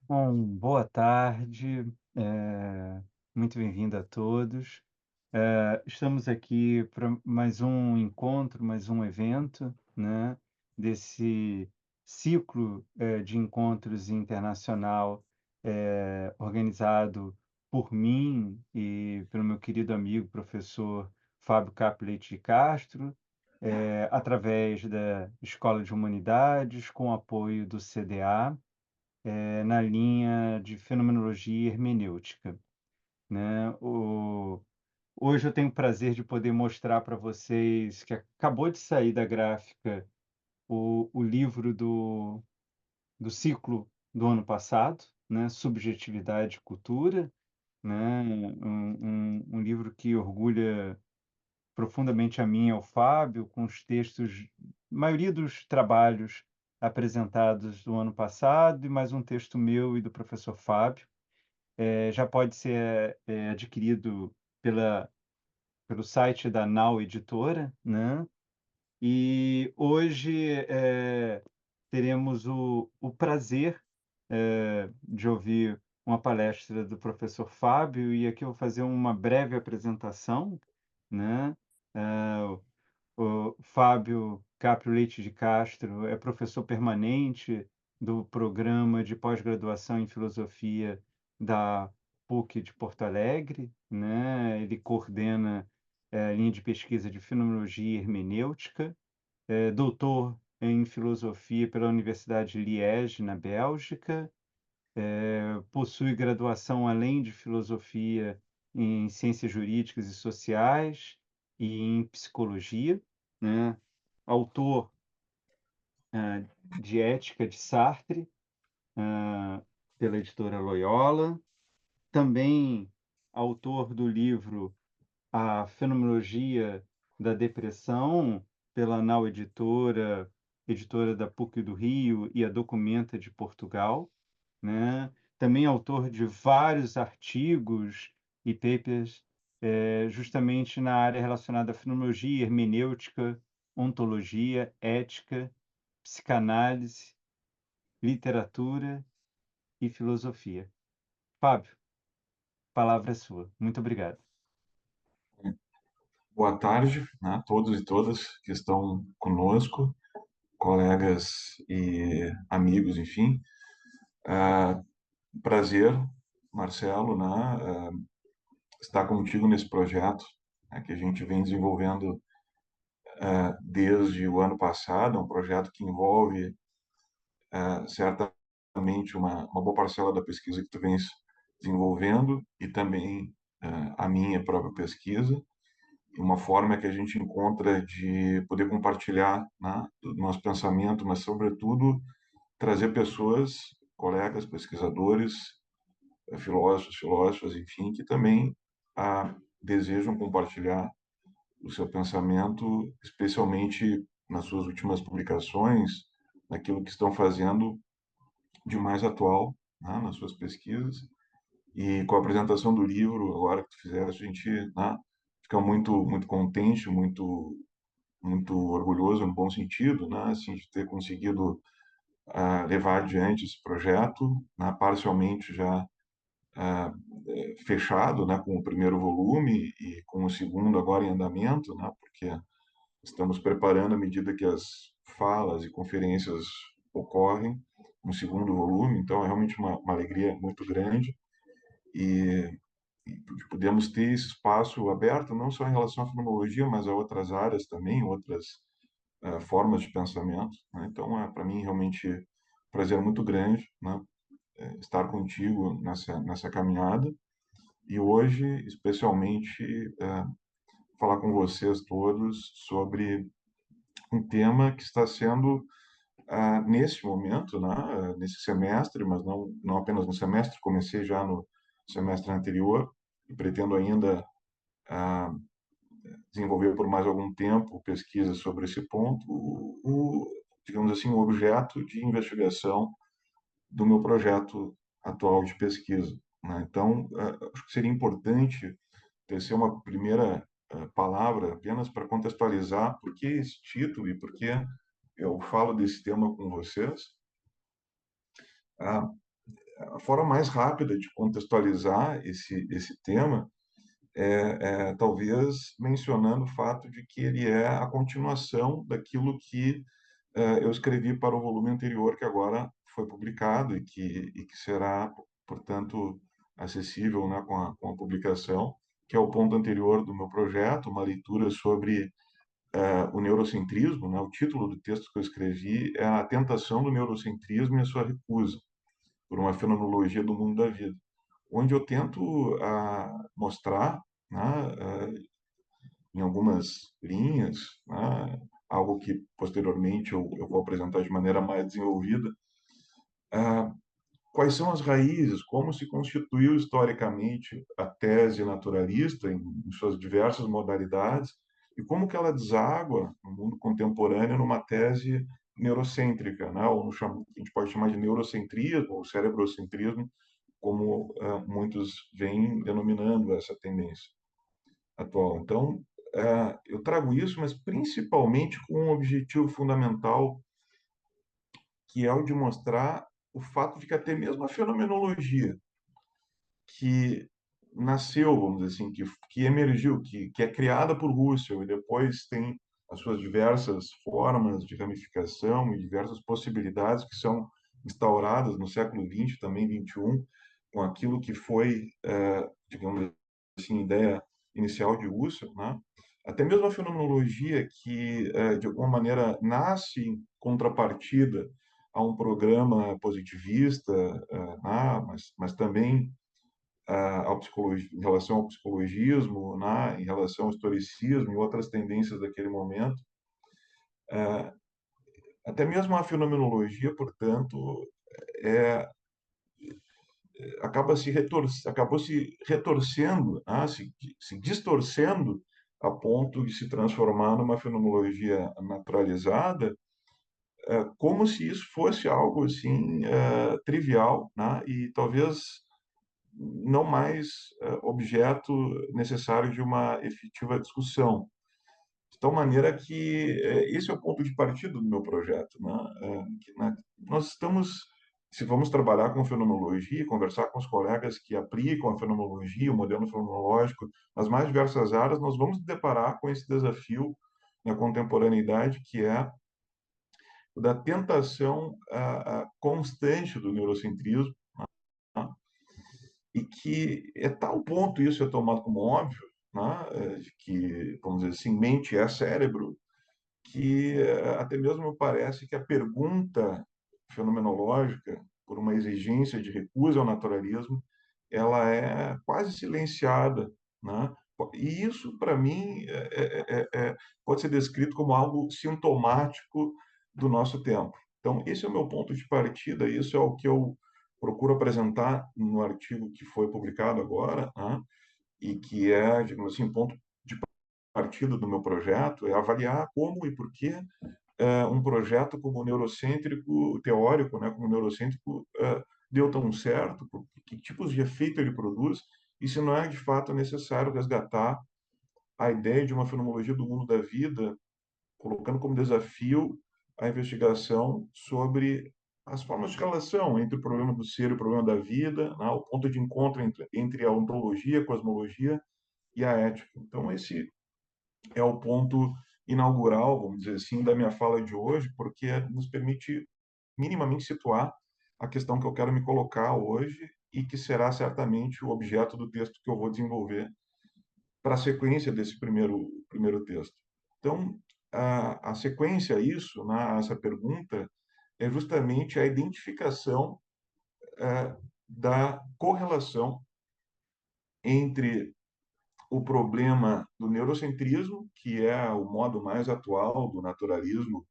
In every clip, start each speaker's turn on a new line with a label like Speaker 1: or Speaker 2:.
Speaker 1: Bom, boa tarde, muito bem-vindo a todos. Estamos aqui para mais um encontro, mais um evento, né, desse ciclo, de encontros internacional, organizado por mim e pelo meu querido amigo professor Fábio Capelete de Castro, através da Escola de Humanidades, com apoio do CDA, na linha de fenomenologia e hermenêutica, né? Hoje eu tenho o prazer de poder mostrar para vocês que acabou de sair da gráfica o livro do ciclo do ano passado, né? Subjetividade e Cultura, né? Um livro que orgulha profundamente a mim e ao Fábio, com os textos, maioria dos trabalhos apresentados do ano passado e mais um texto meu e do professor Fábio. Já pode ser adquirido pelo site da Nau Editora, né? E hoje teremos o prazer de ouvir uma palestra do professor Fábio, e aqui eu vou fazer uma breve apresentação, né? Eh, o Fábio Caprio Leite de Castro é professor permanente do programa de pós-graduação em filosofia da PUC de Porto Alegre, né? Ele coordena a linha de pesquisa de fenomenologia e hermenêutica, é doutor em filosofia pela Universidade de Liège, na Bélgica, possui graduação além de filosofia em ciências jurídicas e sociais e em psicologia, né? Autor de Ética de Sartre, pela editora Loyola, também autor do livro A Fenomenologia da Depressão, pela Nau Editora, editora da PUC do Rio e a Documenta de Portugal, né? Também autor de vários artigos e papers, justamente na área relacionada à fenomenologia, hermenêutica, ontologia, ética, psicanálise, literatura e filosofia. Fábio, a palavra é sua. Muito obrigado.
Speaker 2: Boa tarde, né, a todos e todas que estão conosco, colegas e amigos, enfim. Ah, Prazer, Marcelo, né, estar contigo nesse projeto, né, que a gente vem desenvolvendo desde o ano passado, um projeto que envolve certamente uma boa parcela da pesquisa que tu vens desenvolvendo e também a minha própria pesquisa. Uma forma que a gente encontra de poder compartilhar, né, do nosso pensamento, mas, sobretudo, trazer pessoas, colegas, pesquisadores, filósofos, filósofas, enfim, que também desejam compartilhar o seu pensamento, especialmente nas suas últimas publicações, naquilo que estão fazendo de mais atual, né, nas suas pesquisas. E com a apresentação do livro, agora que tu fizeste, a gente, né, fica muito contente, muito orgulhoso no bom sentido, né, assim, de ter conseguido levar adiante esse projeto, né, parcialmente já fechado, né, com o primeiro volume e com o segundo agora em andamento, né, porque estamos preparando à medida que as falas e conferências ocorrem um segundo volume, então é realmente uma alegria muito grande e podemos ter esse espaço aberto não só em relação à fenomenologia, mas a outras áreas também, outras formas de pensamento, né? Então, para mim, realmente um prazer muito grande, né, estar contigo nessa caminhada e hoje, especialmente, falar com vocês todos sobre um tema que está sendo, nesse momento, né, nesse semestre, mas não apenas no semestre, comecei já no semestre anterior e pretendo ainda ah, desenvolver por mais algum tempo pesquisa sobre esse ponto, digamos assim, o objeto de investigação do meu projeto atual de pesquisa, né? Então, acho que seria importante tecer uma primeira palavra apenas para contextualizar por que esse título e por que eu falo desse tema com vocês. a forma mais rápida de contextualizar esse tema talvez mencionando o fato de que ele é a continuação daquilo que eu escrevi para o volume anterior, que agora foi publicado e que será, portanto, acessível, né, com a publicação, que é o ponto anterior do meu projeto, uma leitura sobre o neurocentrismo. Né? O título do texto que eu escrevi é A Tentação do Neurocentrismo e a Sua Recusa, por uma fenomenologia do mundo da vida, onde eu tento mostrar, né, em algumas linhas, né, algo que posteriormente eu vou apresentar de maneira mais desenvolvida, ah, quais são as raízes, como se constituiu historicamente a tese naturalista em suas diversas modalidades e como que ela deságua no mundo contemporâneo numa tese neurocêntrica, né? Ou a gente pode chamar de neurocentrismo ou cerebrocentrismo, como muitos vêm denominando essa tendência atual. Então, eu trago isso, mas principalmente com um objetivo fundamental, que é o de mostrar o fato de que até mesmo a fenomenologia que nasceu, vamos dizer assim, que emergiu, que é criada por Russell e depois tem as suas diversas formas de ramificação e diversas possibilidades que são instauradas no século XX, também XXI, com aquilo que foi, digamos assim, ideia inicial de Husserl, né? Até mesmo a fenomenologia que, de alguma maneira, nasce em contrapartida a um programa positivista, né? Mas também em relação ao psicologismo, né? Em relação ao historicismo e outras tendências daquele momento. Até mesmo a fenomenologia, portanto, é, acabou se retorcendo, né? Se distorcendo a ponto de se transformar numa fenomenologia naturalizada, como se isso fosse algo assim trivial, né? E talvez não mais objeto necessário de uma efetiva discussão. De tal maneira que esse é o ponto de partida do meu projeto, né? Nós estamos, se vamos trabalhar com fenomenologia, conversar com os colegas que aplicam a fenomenologia, o modelo fenomenológico, nas mais diversas áreas, nós vamos deparar com esse desafio na contemporaneidade, que é o da tentação constante do neurocentrismo, né? E que é tal ponto isso é tomado como óbvio, né? Que, vamos dizer assim, mente é cérebro, que até mesmo parece que a pergunta fenomenológica, por uma exigência de recusa ao naturalismo, ela é quase silenciada, né? E isso, para mim, pode ser descrito como algo sintomático do nosso tempo. Então, esse é o meu ponto de partida, isso é o que eu procuro apresentar no artigo que foi publicado agora, né? E que é, digamos assim, ponto de partida do meu projeto, é avaliar como e por que um projeto como o neurocêntrico teórico, né, como o neurocêntrico deu tão certo, que tipos de efeito ele produz, e se não é de fato necessário resgatar a ideia de uma fenomenologia do mundo da vida, colocando como desafio a investigação sobre as formas de relação entre o problema do ser e o problema da vida, né, o ponto de encontro entre a ontologia, a cosmologia e a ética. Então, esse é o ponto inaugural, vamos dizer assim, da minha fala de hoje, porque nos permite minimamente situar a questão que eu quero me colocar hoje e que será certamente o objeto do texto que eu vou desenvolver para a sequência desse primeiro texto. Então, a sequência a isso, né, a essa pergunta, é justamente a identificação da correlação entre o problema do neurocentrismo, que é o modo mais atual do naturalismo,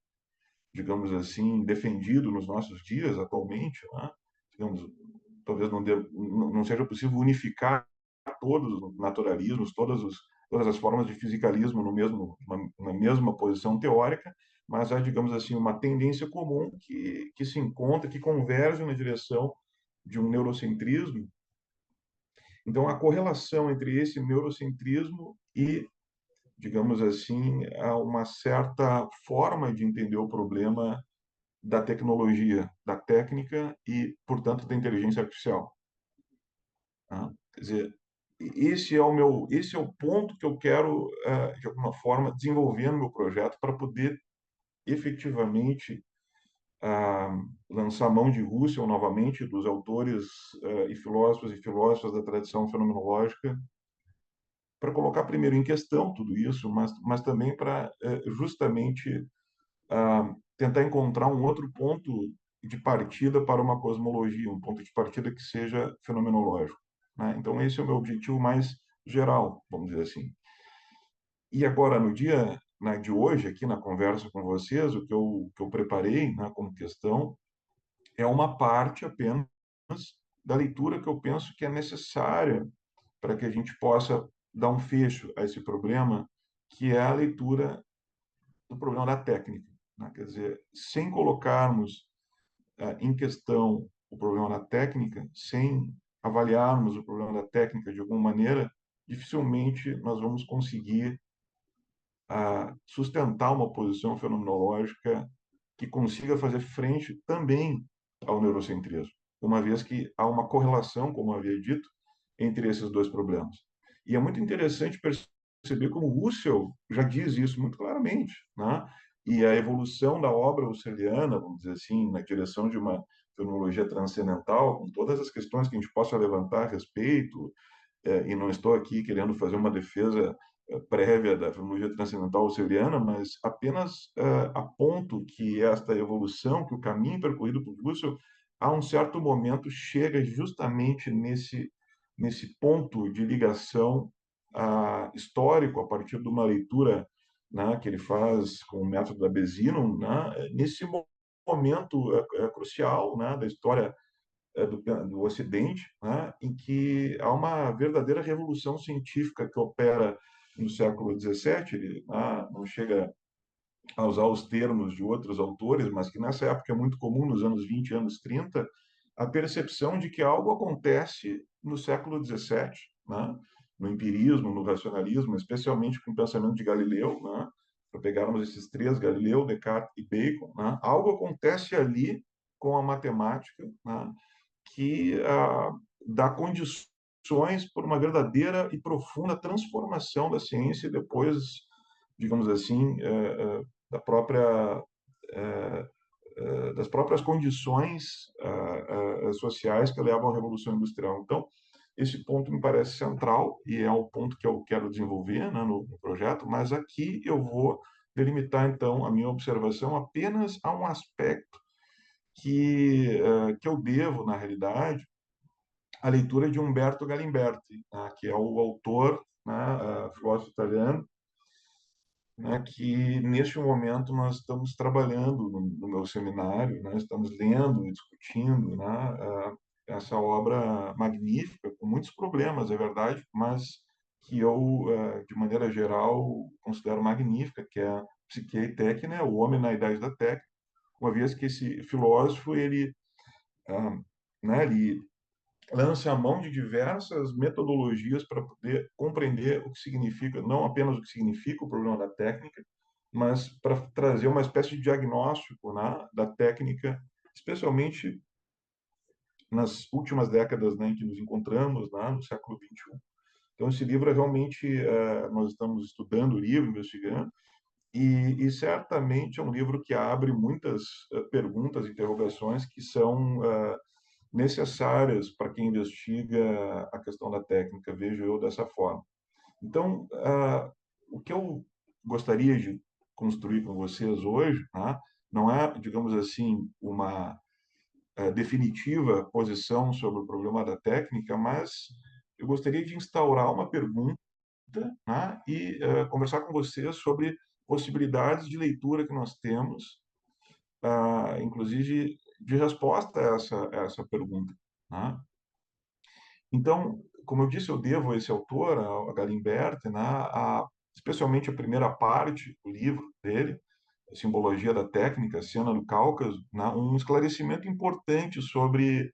Speaker 2: digamos assim, defendido nos nossos dias atualmente, né? Digamos, talvez não seja possível unificar todos os naturalismos, todas as formas de fisicalismo na mesma posição teórica, mas há, digamos assim, uma tendência comum que se encontra, que converge na direção de um neurocentrismo. Então, a correlação entre esse neurocentrismo e, digamos assim, a uma certa forma de entender o problema da tecnologia, da técnica e, portanto, da inteligência artificial. Tá? Quer dizer, esse é o ponto que eu quero, de alguma forma, desenvolver no meu projeto para poder efetivamente lançar mão de Husserl novamente, dos autores e filósofas da tradição fenomenológica, para colocar primeiro em questão tudo isso, mas também para justamente tentar encontrar um outro ponto de partida para uma cosmologia, um ponto de partida que seja fenomenológico. Né? Então, esse é o meu objetivo mais geral, vamos dizer assim. E agora, no dia, né, de hoje, aqui na conversa com vocês, que eu preparei, né, como questão é uma parte apenas da leitura que eu penso que é necessária para que a gente possa dar um fecho a esse problema, que é a leitura do problema da técnica. Né? Quer dizer, sem colocarmos em questão o problema da técnica, sem avaliarmos o problema da técnica de alguma maneira, dificilmente nós vamos conseguir sustentar uma posição fenomenológica que consiga fazer frente também ao neurocentrismo, uma vez que há uma correlação, como eu havia dito, entre esses dois problemas. E é muito interessante perceber como Husserl já diz isso muito claramente, né? E a evolução da obra husserliana, vamos dizer assim, na direção de uma fenomenologia transcendental, com todas as questões que a gente possa levantar a respeito, e não estou aqui querendo fazer uma defesa prévia da fenomenologia transcendental husserliana, mas apenas aponto que esta evolução, que o caminho percorrido por Husserl, a um certo momento chega justamente nesse ponto de ligação histórico, a partir de uma leitura, né, que ele faz com o método da Bézinon, né, nesse momento crucial, né, da história do Ocidente, né, em que há uma verdadeira revolução científica que opera no século XVII. Ele não chega a usar os termos de outros autores, mas que nessa época é muito comum, nos anos 20, anos 30, a percepção de que algo acontece no século XVII, né, no empirismo, no racionalismo, especialmente com o pensamento de Galileu, né, para pegarmos esses três, Galileu, Descartes e Bacon, né, algo acontece ali com a matemática, né, que dá condições para uma verdadeira e profunda transformação da ciência depois, digamos assim, da própria das próprias condições sociais que levam à Revolução Industrial. Então, esse ponto me parece central e é o ponto que eu quero desenvolver, né, no projeto, mas aqui eu vou delimitar, então, a minha observação apenas a um aspecto que eu devo, na realidade, a leitura de Umberto Galimberti, né, que é o autor, né, filósofo italiano, né, que neste momento nós estamos trabalhando no meu seminário, né, estamos lendo e discutindo, né, essa obra magnífica, com muitos problemas, é verdade, mas que eu, de maneira geral, considero magnífica, que é a Psique e Técnica, o homem na idade da técnica, uma vez que esse filósofo, ele lança a mão de diversas metodologias para poder compreender o que significa, não apenas o que significa o problema da técnica, mas para trazer uma espécie de diagnóstico, né, da técnica, especialmente nas últimas décadas, né, em que nos encontramos, né, no século XXI. Então, esse livro é realmente, nós estamos estudando o livro, investigando, e certamente é um livro que abre muitas perguntas, interrogações que são necessárias para quem investiga a questão da técnica, vejo eu dessa forma. Então, o que eu gostaria de construir com vocês hoje, né, não é, digamos assim, uma definitiva posição sobre o problema da técnica, mas eu gostaria de instaurar uma pergunta, né, e conversar com vocês sobre possibilidades de leitura que nós temos, inclusive de resposta a essa pergunta. Né? Então, como eu disse, eu devo a esse autor, a Galimberti, né, especialmente a primeira parte do livro dele, a Simbologia da Técnica, a Cena do Cáucaso, né, um esclarecimento importante sobre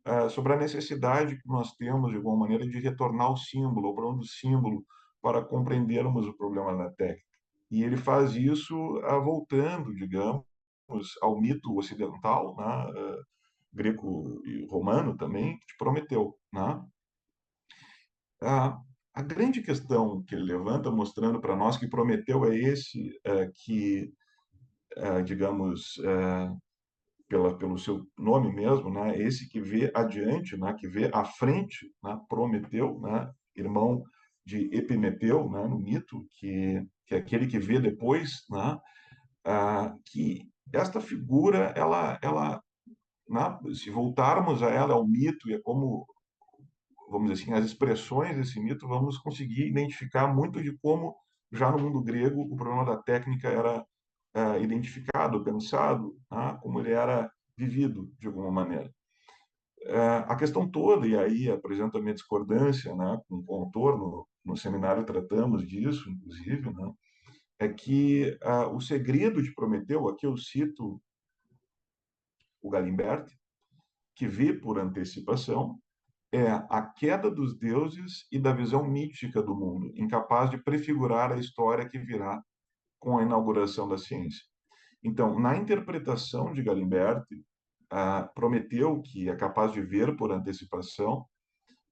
Speaker 2: a necessidade que nós temos, de alguma maneira, de retornar ao símbolo, ao problema do símbolo, para compreendermos o problema da técnica. E ele faz isso voltando, digamos, ao mito ocidental, né, greco e romano também, de Prometeu, né? A, a grande questão que ele levanta, mostrando para nós que Prometeu é esse que, digamos, pelo seu nome mesmo, né, esse que vê adiante, né, que vê à frente, né, Prometeu, né, irmão de Epimeteu, né, no mito, que é aquele que vê depois, né, que esta figura, ela, né, se voltarmos a ela, ao mito, e é como, vamos dizer assim, as expressões desse mito, vamos conseguir identificar muito de como, já no mundo grego, o problema da técnica era identificado, pensado, né, como ele era vivido, de alguma maneira. A questão toda, e aí apresento a minha discordância, né, com o autor, no seminário tratamos disso, inclusive, né, é que o segredo de Prometeu, aqui eu cito o Galimberti, que vê por antecipação, é a queda dos deuses e da visão mítica do mundo, incapaz de prefigurar a história que virá com a inauguração da ciência. Então, na interpretação de Galimberti, Prometeu, que é capaz de ver por antecipação,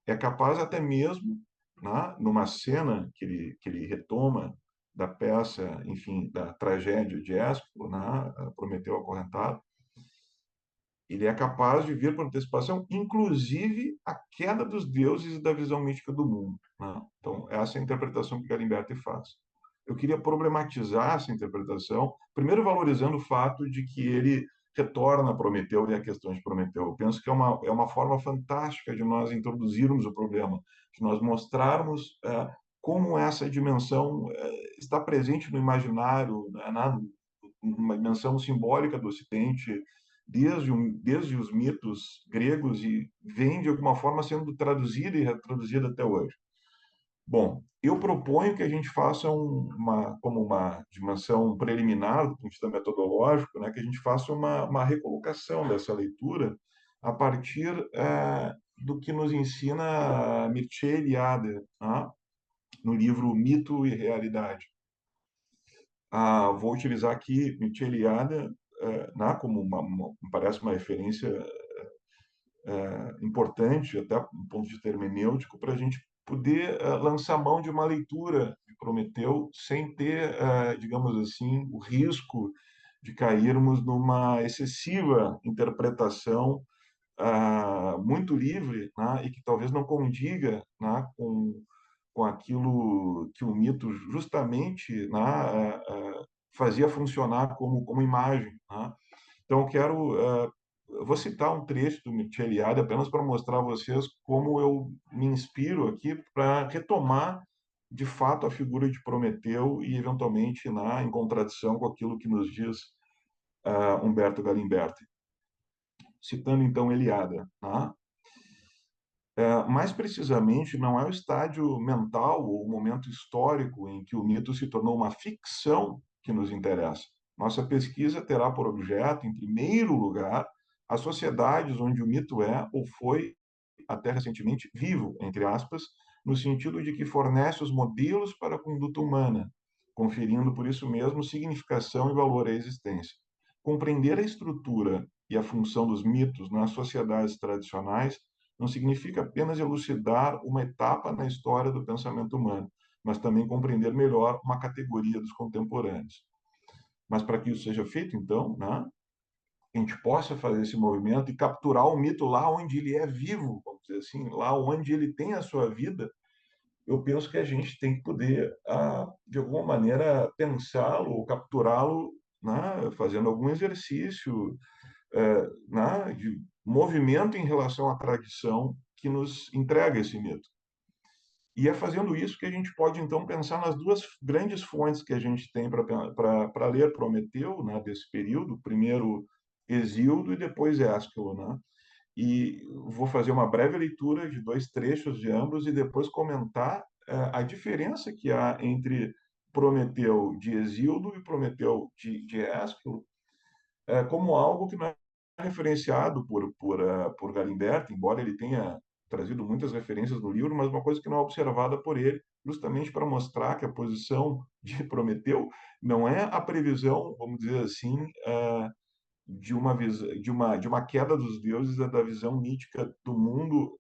Speaker 2: é capaz até mesmo, né, numa cena que ele retoma da peça, enfim, da tragédia de Ésquilo, né, Prometeu acorrentado, ele é capaz de ver por antecipação, inclusive a queda dos deuses e da visão mística do mundo, né? Então, essa é a interpretação que Galimberti faz. Eu queria problematizar essa interpretação, primeiro valorizando o fato de que ele retorna a Prometeu e a questão de Prometeu. Eu penso que é uma forma fantástica de nós introduzirmos o problema, de nós mostrarmos como essa dimensão está presente no imaginário, né, uma dimensão simbólica do Ocidente, desde os mitos gregos, e vem, de alguma forma, sendo traduzida e retraduzida até hoje. Bom, eu proponho que a gente faça como uma dimensão preliminar, do ponto de vista metodológico, né, que a gente faça uma recolocação dessa leitura a partir do que nos ensina Mircea Eliade, né, no livro Mito e Realidade. Vou utilizar aqui Mircea Eliade né, como me parece uma referência importante, até do ponto de vista hermenêutico, para a gente poder lançar mão de uma leitura de Prometeu sem ter, digamos assim, o risco de cairmos numa excessiva interpretação muito livre, né, e que talvez não condiga, né, com aquilo que o mito justamente, né, fazia funcionar como imagem, né? Então, eu vou citar um trecho do Mircea Eliade apenas para mostrar a vocês como eu me inspiro aqui para retomar, de fato, a figura de Prometeu e, eventualmente, em contradição com aquilo que nos diz Humberto Galimberti. Citando, então, Eliade, né? Mais precisamente, não é o estádio mental ou o momento histórico em que o mito se tornou uma ficção que nos interessa. Nossa pesquisa terá por objeto, em primeiro lugar, as sociedades onde o mito é ou foi, até recentemente, vivo, entre aspas, no sentido de que fornece os modelos para a conduta humana, conferindo, por isso mesmo, significação e valor à existência. Compreender a estrutura e a função dos mitos nas sociedades tradicionais não significa apenas elucidar uma etapa na história do pensamento humano, mas também compreender melhor uma categoria dos contemporâneos. Mas para que isso seja feito, então, né, a gente possa fazer esse movimento e capturar o mito lá onde ele é vivo, vamos dizer assim, lá onde ele tem a sua vida, eu penso que a gente tem que poder, de alguma maneira, pensá-lo ou capturá-lo, né, fazendo algum exercício de movimento em relação à tradição que nos entrega esse mito. E é fazendo isso que a gente pode, então, pensar nas duas grandes fontes que a gente tem para ler Prometeu, né, desse período, primeiro Hesíodo e depois Ésquilo, né? E vou fazer uma breve leitura de dois trechos de ambos e depois comentar a diferença que há entre Prometeu de Hesíodo e Prometeu de Ésquilo, como algo que não é referenciado por Galimberti, embora ele tenha trazido muitas referências no livro, mas uma coisa que não é observada por ele, justamente para mostrar que a posição de Prometeu não é a previsão, vamos dizer assim, de uma queda dos deuses, da visão mítica do mundo,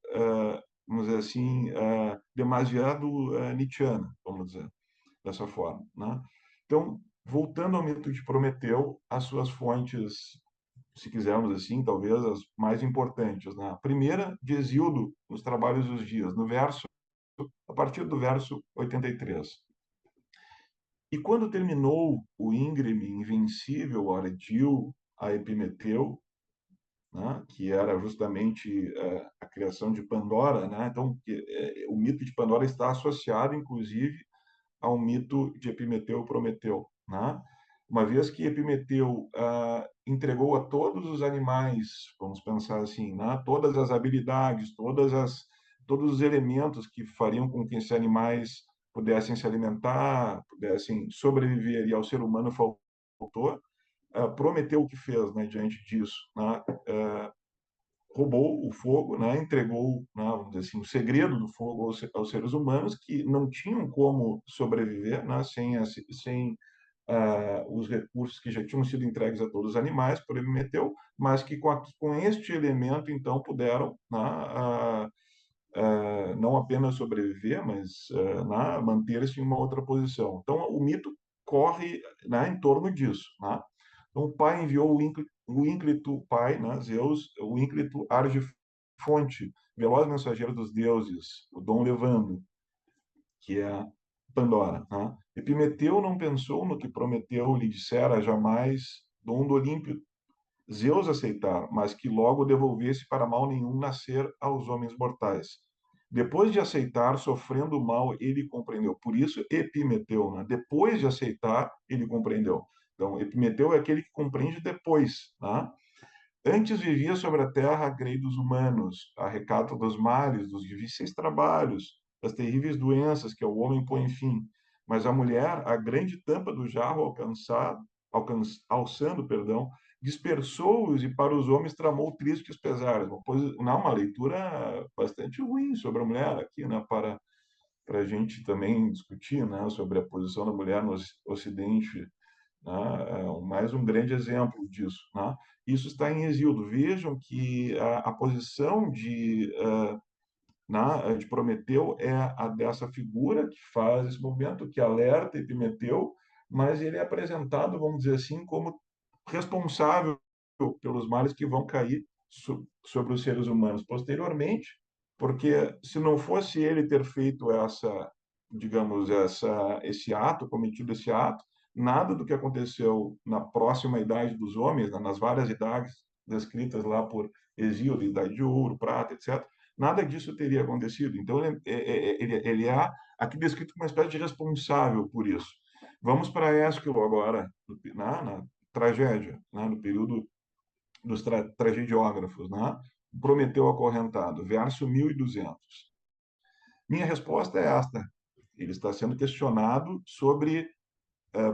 Speaker 2: vamos dizer assim, demasiado nietzschiana, vamos dizer dessa forma, né? Então, voltando ao mito de Prometeu, as suas fontes, se quisermos assim, talvez as mais importantes, né? A primeira, de Hesíodo, nos Trabalhos dos Dias, no verso, a partir do verso 83. E quando terminou o íngreme, invencível Ardil a Epimeteu, né, que era justamente a criação de Pandora, né? Então, o mito de Pandora está associado, inclusive, ao mito de Epimeteu e Prometeu, né? Uma vez que Epimeteu entregou a todos os animais, vamos pensar assim, né? Todas as habilidades, todos os elementos que fariam com que esses animais pudessem se alimentar, pudessem sobreviver, e ao ser humano faltou, Prometeu o que fez, né, diante disso, né? Roubou o fogo, né, entregou, né, vamos dizer assim, o segredo do fogo aos seres humanos, que não tinham como sobreviver, né, sem os recursos que já tinham sido entregues a todos os animais por Epimeteu, mas que com este elemento, então, puderam, né, não apenas sobreviver, mas manter-se em uma outra posição. Então, o mito corre, né, em torno disso, né? Então, o pai enviou o ínclito pai, né, Zeus, o ínclito Argifonte, veloz mensageiro dos deuses, o Dom Levando, que é Pandora, né? Epimeteu não pensou no que Prometeu lhe dissera jamais, Dom do Olímpio, Zeus aceitar, mas que logo devolvesse para mal nenhum nascer aos homens mortais. Depois de aceitar, sofrendo mal, ele compreendeu. Por isso, Epimeteu, né? Depois de aceitar, ele compreendeu. Então, Epimeteu é aquele que compreende depois, né? Antes vivia sobre a terra a grei dos humanos, a recato dos males, dos difíceis trabalhos, das terríveis doenças que ao homem põem fim. Mas a mulher, a grande tampa do jarro alçando, dispersou-os e para os homens tramou tristes pesares. Uma leitura bastante ruim sobre a mulher aqui, né, para a gente também discutir, né, sobre a posição da mulher no Ocidente, né? Mais um grande exemplo disso, né? Isso está em Hesíodo. Vejam que a posição de Prometeu é a dessa figura que faz esse movimento, que alerta Epimeteu, mas ele é apresentado, vamos dizer assim, como responsável pelos males que vão cair sobre os seres humanos posteriormente, porque se não fosse ele ter feito digamos, esse ato, cometido esse ato, nada do que aconteceu na próxima idade dos homens, né, nas várias idades descritas lá por Hesíodo, idade de ouro, prata, etc., nada disso teria acontecido. Então, ele é aqui descrito como uma espécie de responsável por isso. Vamos para Ésquilo agora, na tragédia, né, no período dos tragediógrafos, né? Prometeu acorrentado, verso 1200. Minha resposta é esta. Ele está sendo questionado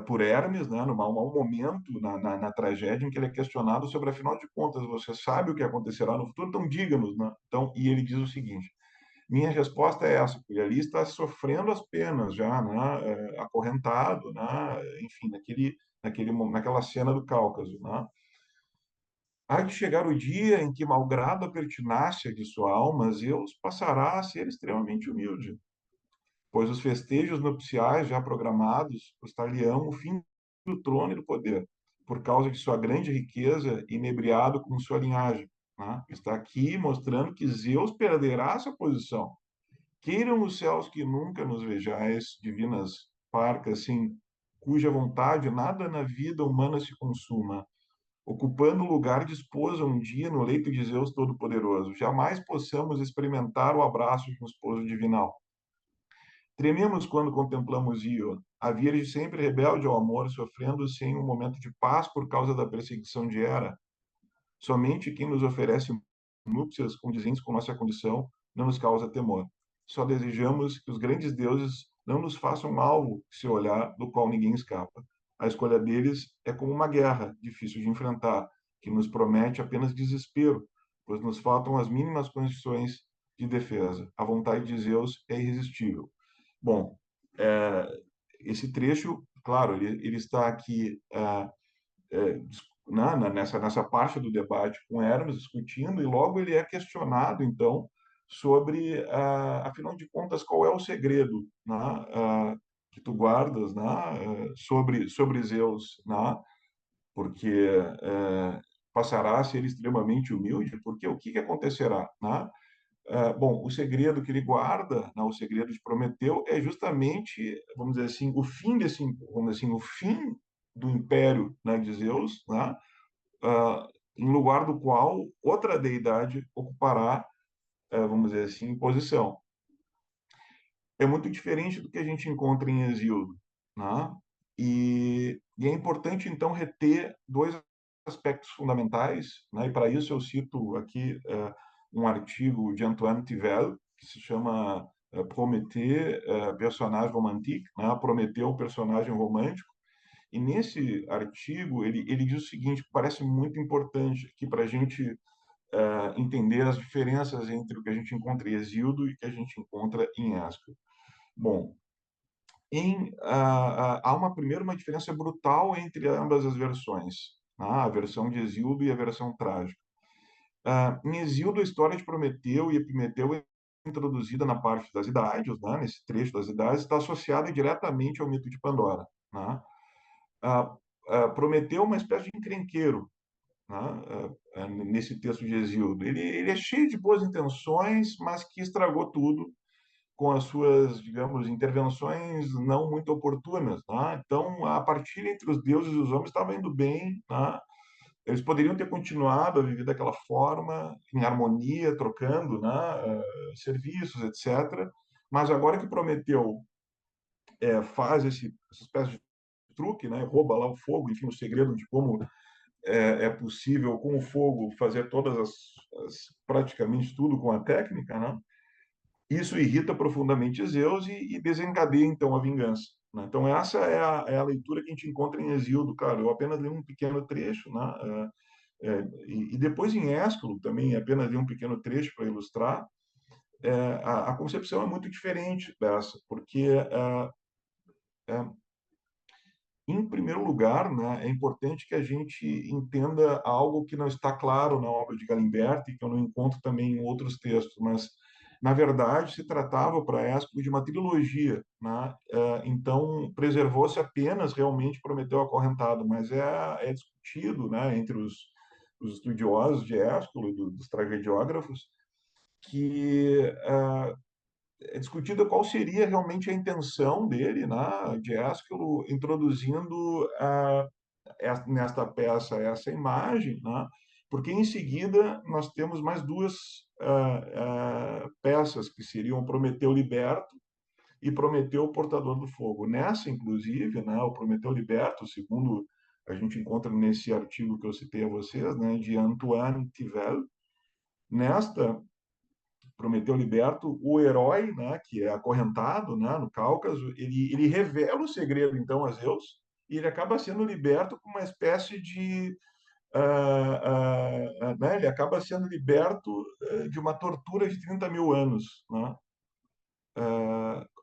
Speaker 2: por Hermes, né, num momento na tragédia em que ele é questionado sobre, afinal de contas, você sabe o que acontecerá no futuro? Então, diga-nos. Né? Então, e ele diz o seguinte, minha resposta é essa, porque ali está sofrendo as penas já, né, acorrentado, né, enfim, naquela cena do Cáucaso. Né? Há de chegar o dia em que, malgrado a pertinácia de sua alma, Zeus passará a ser extremamente humilde, pois os festejos nupciais já programados custar-lhe-ão o fim do trono e do poder, por causa de sua grande riqueza, inebriado com sua linhagem. Né? Está aqui mostrando que Zeus perderá sua posição. Queiram os céus que nunca nos vejais, divinas parcas, sim, cuja vontade nada na vida humana se consuma, ocupando o lugar de esposa um dia no leito de Zeus Todo-Poderoso. Jamais possamos experimentar o abraço de um esposo divinal. Trememos quando contemplamos Io, a Virgem sempre rebelde ao amor, sofrendo sem um momento de paz por causa da perseguição de Hera. Somente quem nos oferece núpcias condizentes com nossa condição não nos causa temor. Só desejamos que os grandes deuses não nos façam alvo se olhar do qual ninguém escapa. A escolha deles é como uma guerra difícil de enfrentar, que nos promete apenas desespero, pois nos faltam as mínimas condições de defesa. A vontade de Zeus é irresistível. Bom, esse trecho, claro, ele está aqui nessa parte do debate com Hermes, discutindo, e logo ele é questionado, então, sobre, afinal de contas, qual é o segredo, né, que tu guardas, né, sobre Zeus, né, porque passará a ser extremamente humilde, porque o que acontecerá, né? Bom, o segredo que ele guarda, né, o segredo de Prometeu, é justamente, vamos dizer assim, o fim desse, vamos dizer assim, o fim do império, né, de Zeus, né, em lugar do qual outra deidade ocupará, vamos dizer assim, posição. É muito diferente do que a gente encontra em Hesíodo, né? E é importante, então, reter dois aspectos fundamentais, né? E para isso eu cito aqui um artigo de Antoine Tivel, que se chama Prométhée, personagem romantique, né? Prometeu, personagem romântico. E nesse artigo ele diz o seguinte, que parece muito importante aqui para a gente entender as diferenças entre o que a gente encontra em Hesíodo e o que a gente encontra em Ésquilo. Bom, há uma diferença brutal entre ambas as versões, né? A versão de Hesíodo e a versão trágica. Em Hesíodo, a história de Prometeu e Epimeteu é introduzida na parte das idades, né? Nesse trecho das idades, está associada diretamente ao mito de Pandora, né? Prometeu é uma espécie de encrenqueiro, né? Nesse texto de Hesíodo. Ele é cheio de boas intenções, mas que estragou tudo com as suas, digamos, intervenções não muito oportunas, né? Então, a partilha entre os deuses e os homens estava indo bem, né? Eles poderiam ter continuado a viver daquela forma, em harmonia, trocando, né, serviços, etc. Mas agora que Prometeu faz essa espécie de truque, né, rouba lá o fogo, enfim, o segredo de como é possível com o fogo fazer praticamente tudo com a técnica, né? Isso irrita profundamente Zeus e desencadeia, então, a vingança, né? Então, essa é a leitura que a gente encontra em Hesíodo. Cara, eu apenas li um pequeno trecho, né? E depois em Ésquilo também apenas li um pequeno trecho para ilustrar. A concepção é muito diferente dessa, porque, em primeiro lugar, né, é importante que a gente entenda algo que não está claro na obra de Galimberti, que eu não encontro também em outros textos, mas na verdade se tratava para Ésquilo de uma trilogia, né? Então preservou-se apenas realmente Prometeu acorrentado, mas é discutido, né, entre os estudiosos de Ésquilo e dos tragediógrafos que é discutida qual seria realmente a intenção dele, né, de Ésquilo, introduzindo nesta peça essa imagem, né, porque em seguida nós temos mais duas peças que seriam Prometeu Liberto e Prometeu Portador do Fogo. Nessa, inclusive, né, o Prometeu Liberto, segundo a gente encontra nesse artigo que eu citei a vocês, né, de Antoine Tivel, nesta Prometeu Liberto, o herói, né, que é acorrentado, né, no Cáucaso, ele revela o segredo, então, a Zeus, e ele acaba sendo liberto com uma espécie de... né, ele acaba sendo liberto de uma tortura de 30 mil anos, né,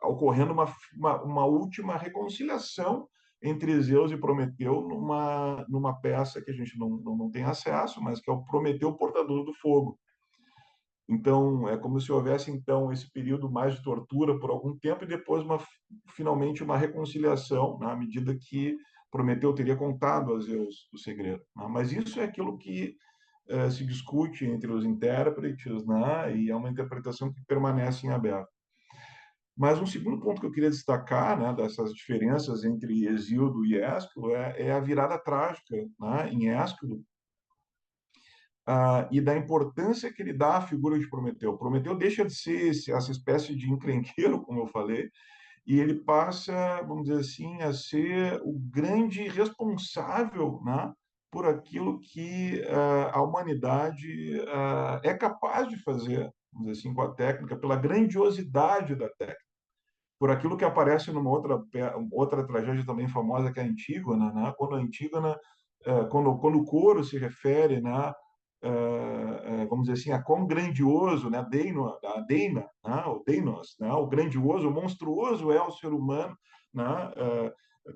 Speaker 2: ocorrendo uma última reconciliação entre Zeus e Prometeu numa peça que a gente não tem acesso, mas que é o Prometeu Portador do Fogo. Então, é como se houvesse, então, esse período mais de tortura por algum tempo e depois, finalmente, uma reconciliação, na medida que Prometeu teria contado a Zeus o segredo, né? Mas isso é aquilo que se discute entre os intérpretes, né? E é uma interpretação que permanece em aberto. Mas um segundo ponto que eu queria destacar, né, dessas diferenças entre Hesíodo e Ésquilo é a virada trágica, né, em Ésquilo, e da importância que ele dá à figura de Prometeu. Prometeu deixa de ser essa espécie de encrenqueiro, como eu falei, e ele passa, vamos dizer assim, a ser o grande responsável, né, por aquilo que a humanidade é capaz de fazer, vamos dizer assim, com a técnica, pela grandiosidade da técnica, por aquilo que aparece numa outra tragédia também famosa, que é a Antígona, né? Quando a Antígona, quando o coro se refere, né, vamos dizer assim, a quão grandioso, né, a Deina, né, o Deinos, né, o grandioso, o monstruoso é o ser humano, né,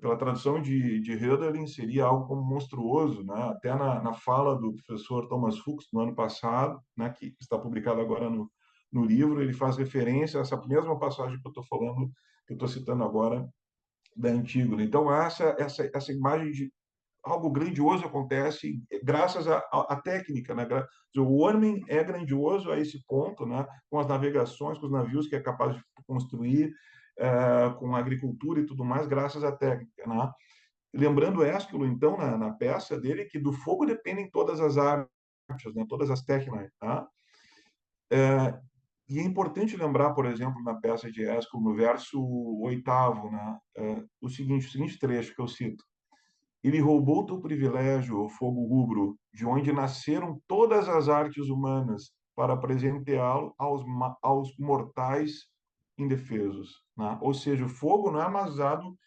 Speaker 2: pela tradução de Hölderlin, seria algo como monstruoso, né? Até na fala do professor Thomas Fuchs, no ano passado, né, que está publicado agora no livro, ele faz referência a essa mesma passagem que eu estou falando, que eu estou citando agora, da Antígona. Então, essa imagem de algo grandioso acontece graças à técnica, né? O homem é grandioso a esse ponto, né? Com as navegações, com os navios que é capaz de construir, com a agricultura e tudo mais, graças à técnica, né? Lembrando Ésquilo, então, na peça dele, que do fogo dependem todas as artes, né? Todas as técnicas, tá? E é importante lembrar, por exemplo, na peça de Ésquilo, no verso oitavo, né? O seguinte trecho que eu cito: ele roubou teu privilégio, o fogo rubro, de onde nasceram todas as artes humanas, para presenteá-lo aos mortais indefesos. Né? Ou seja, o fogo não é armazenado,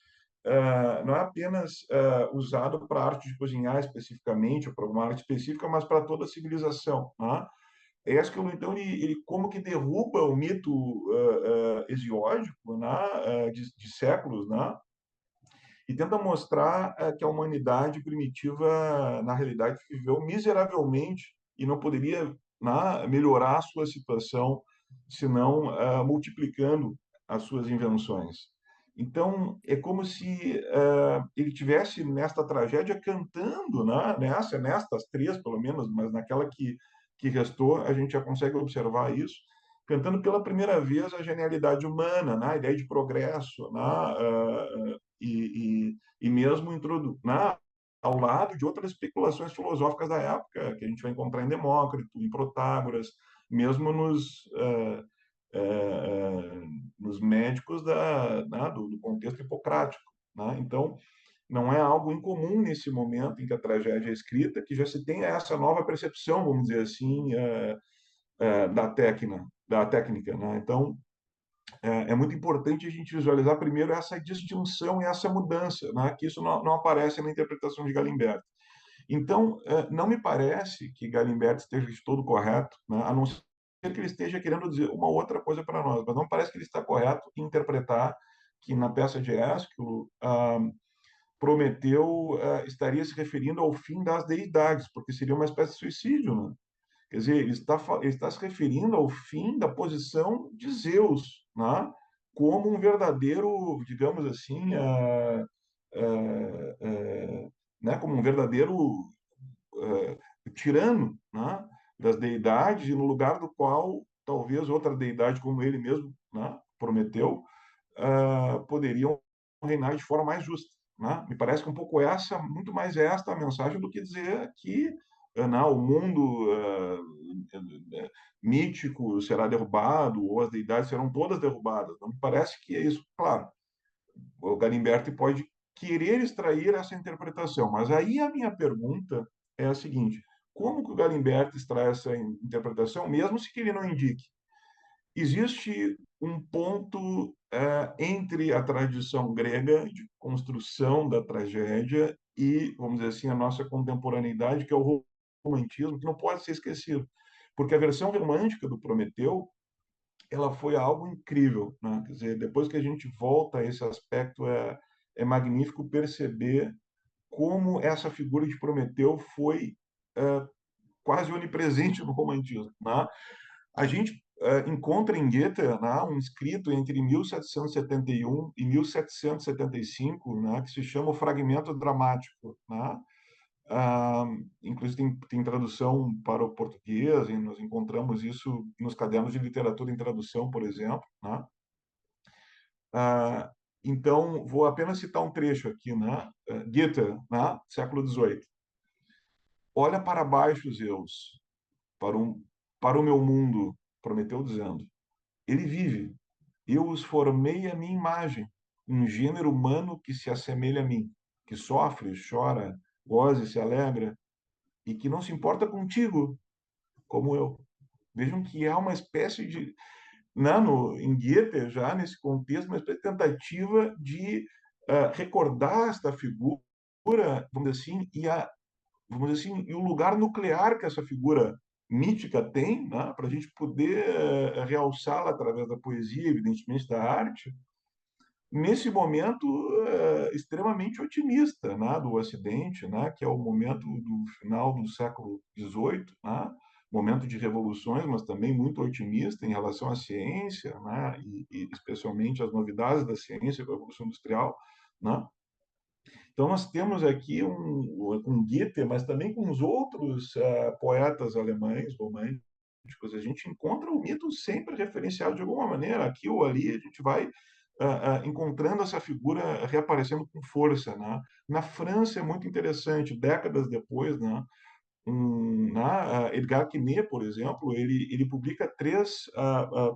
Speaker 2: não é apenas usado para a arte de cozinhar especificamente, ou para uma arte específica, mas para toda a civilização. Né? Ésquilo, então, ele como que derruba o mito hesiódico, né? De séculos, né? E tenta mostrar que a humanidade primitiva, na realidade, viveu miseravelmente e não poderia, né, melhorar a sua situação senão multiplicando as suas invenções. Então, é como se ele tivesse nesta tragédia cantando, né, nestas três, pelo menos, mas naquela que restou, a gente já consegue observar isso, cantando pela primeira vez a genialidade humana, né, a ideia de progresso, né, e mesmo né, ao lado de outras especulações filosóficas da época, que a gente vai encontrar em Demócrito, em Protágoras, mesmo nos médicos né, do contexto hipocrático. Né? Então, não é algo incomum nesse momento em que a tragédia é escrita, que já se tem essa nova percepção, vamos dizer assim, da técnica. Né? Então, é muito importante a gente visualizar primeiro essa distinção e essa mudança, né? Que isso não aparece na interpretação de Galimberti. Então, não me parece que Galimberti esteja de todo correto, né? A não ser que ele esteja querendo dizer uma outra coisa para nós, mas não parece que ele está correto em interpretar que na peça de Ésquilo, Prometeu estaria se referindo ao fim das deidades, porque seria uma espécie de suicídio, né? Quer dizer, ele está se referindo ao fim da posição de Zeus, né? Como um verdadeiro, digamos assim, né? Como um verdadeiro tirano, né? Das deidades, e no lugar do qual talvez outra deidade, como ele mesmo, né? Prometeu, poderiam reinar de forma mais justa. Né? Me parece que um pouco muito mais esta a mensagem do que dizer que não, o mundo mítico será derrubado ou as deidades serão todas derrubadas. Não me parece que é isso. Claro, o Galimberti pode querer extrair essa interpretação, mas aí a minha pergunta é a seguinte: como que o Galimberti extrai essa interpretação, mesmo se que ele não indique? Existe um ponto entre a tradição grega de construção da tragédia e, vamos dizer assim, a nossa contemporaneidade, que é o romantismo, que não pode ser esquecido. Porque a versão romântica do Prometeu, ela foi algo incrível, né? Quer dizer, depois que a gente volta a esse aspecto, é magnífico perceber como essa figura de Prometeu foi quase onipresente no romantismo, né? A gente encontra em Goethe, né, um escrito entre 1771 e 1775, né, que se chama o Fragmento Dramático. Né? Inclusive tem tradução para o português, e nós encontramos isso nos cadernos de literatura em tradução, por exemplo. Né? Ah, então, vou apenas citar um trecho aqui. Né? Goethe, né, século XVIII. Olha para baixo, Zeus, para, para o meu mundo, prometeu dizendo. Ele vive. Eu os formei à minha imagem, um gênero humano que se assemelha a mim, que sofre, chora, goza e se alegra, e que não se importa contigo, como eu. Vejam que há uma espécie de, em Goethe, já nesse contexto, uma espécie de tentativa de recordar esta figura, vamos dizer assim, e o lugar nuclear que essa figura mítica tem, né, para a gente poder realçá-la através da poesia, evidentemente da arte, nesse momento extremamente otimista, né, do Ocidente, né, que é o momento do final do século XVIII, né, momento de revoluções, mas também muito otimista em relação à ciência, né, e especialmente as novidades da ciência com a Revolução Industrial, né? Então, nós temos aqui um Goethe, mas também com os outros poetas alemães, românticos, a gente encontra o mito sempre referenciado de alguma maneira. Aqui ou ali, a gente vai encontrando essa figura reaparecendo com força. Né? Na França é muito interessante, décadas depois, né? Edgar Quinet, por exemplo, ele publica três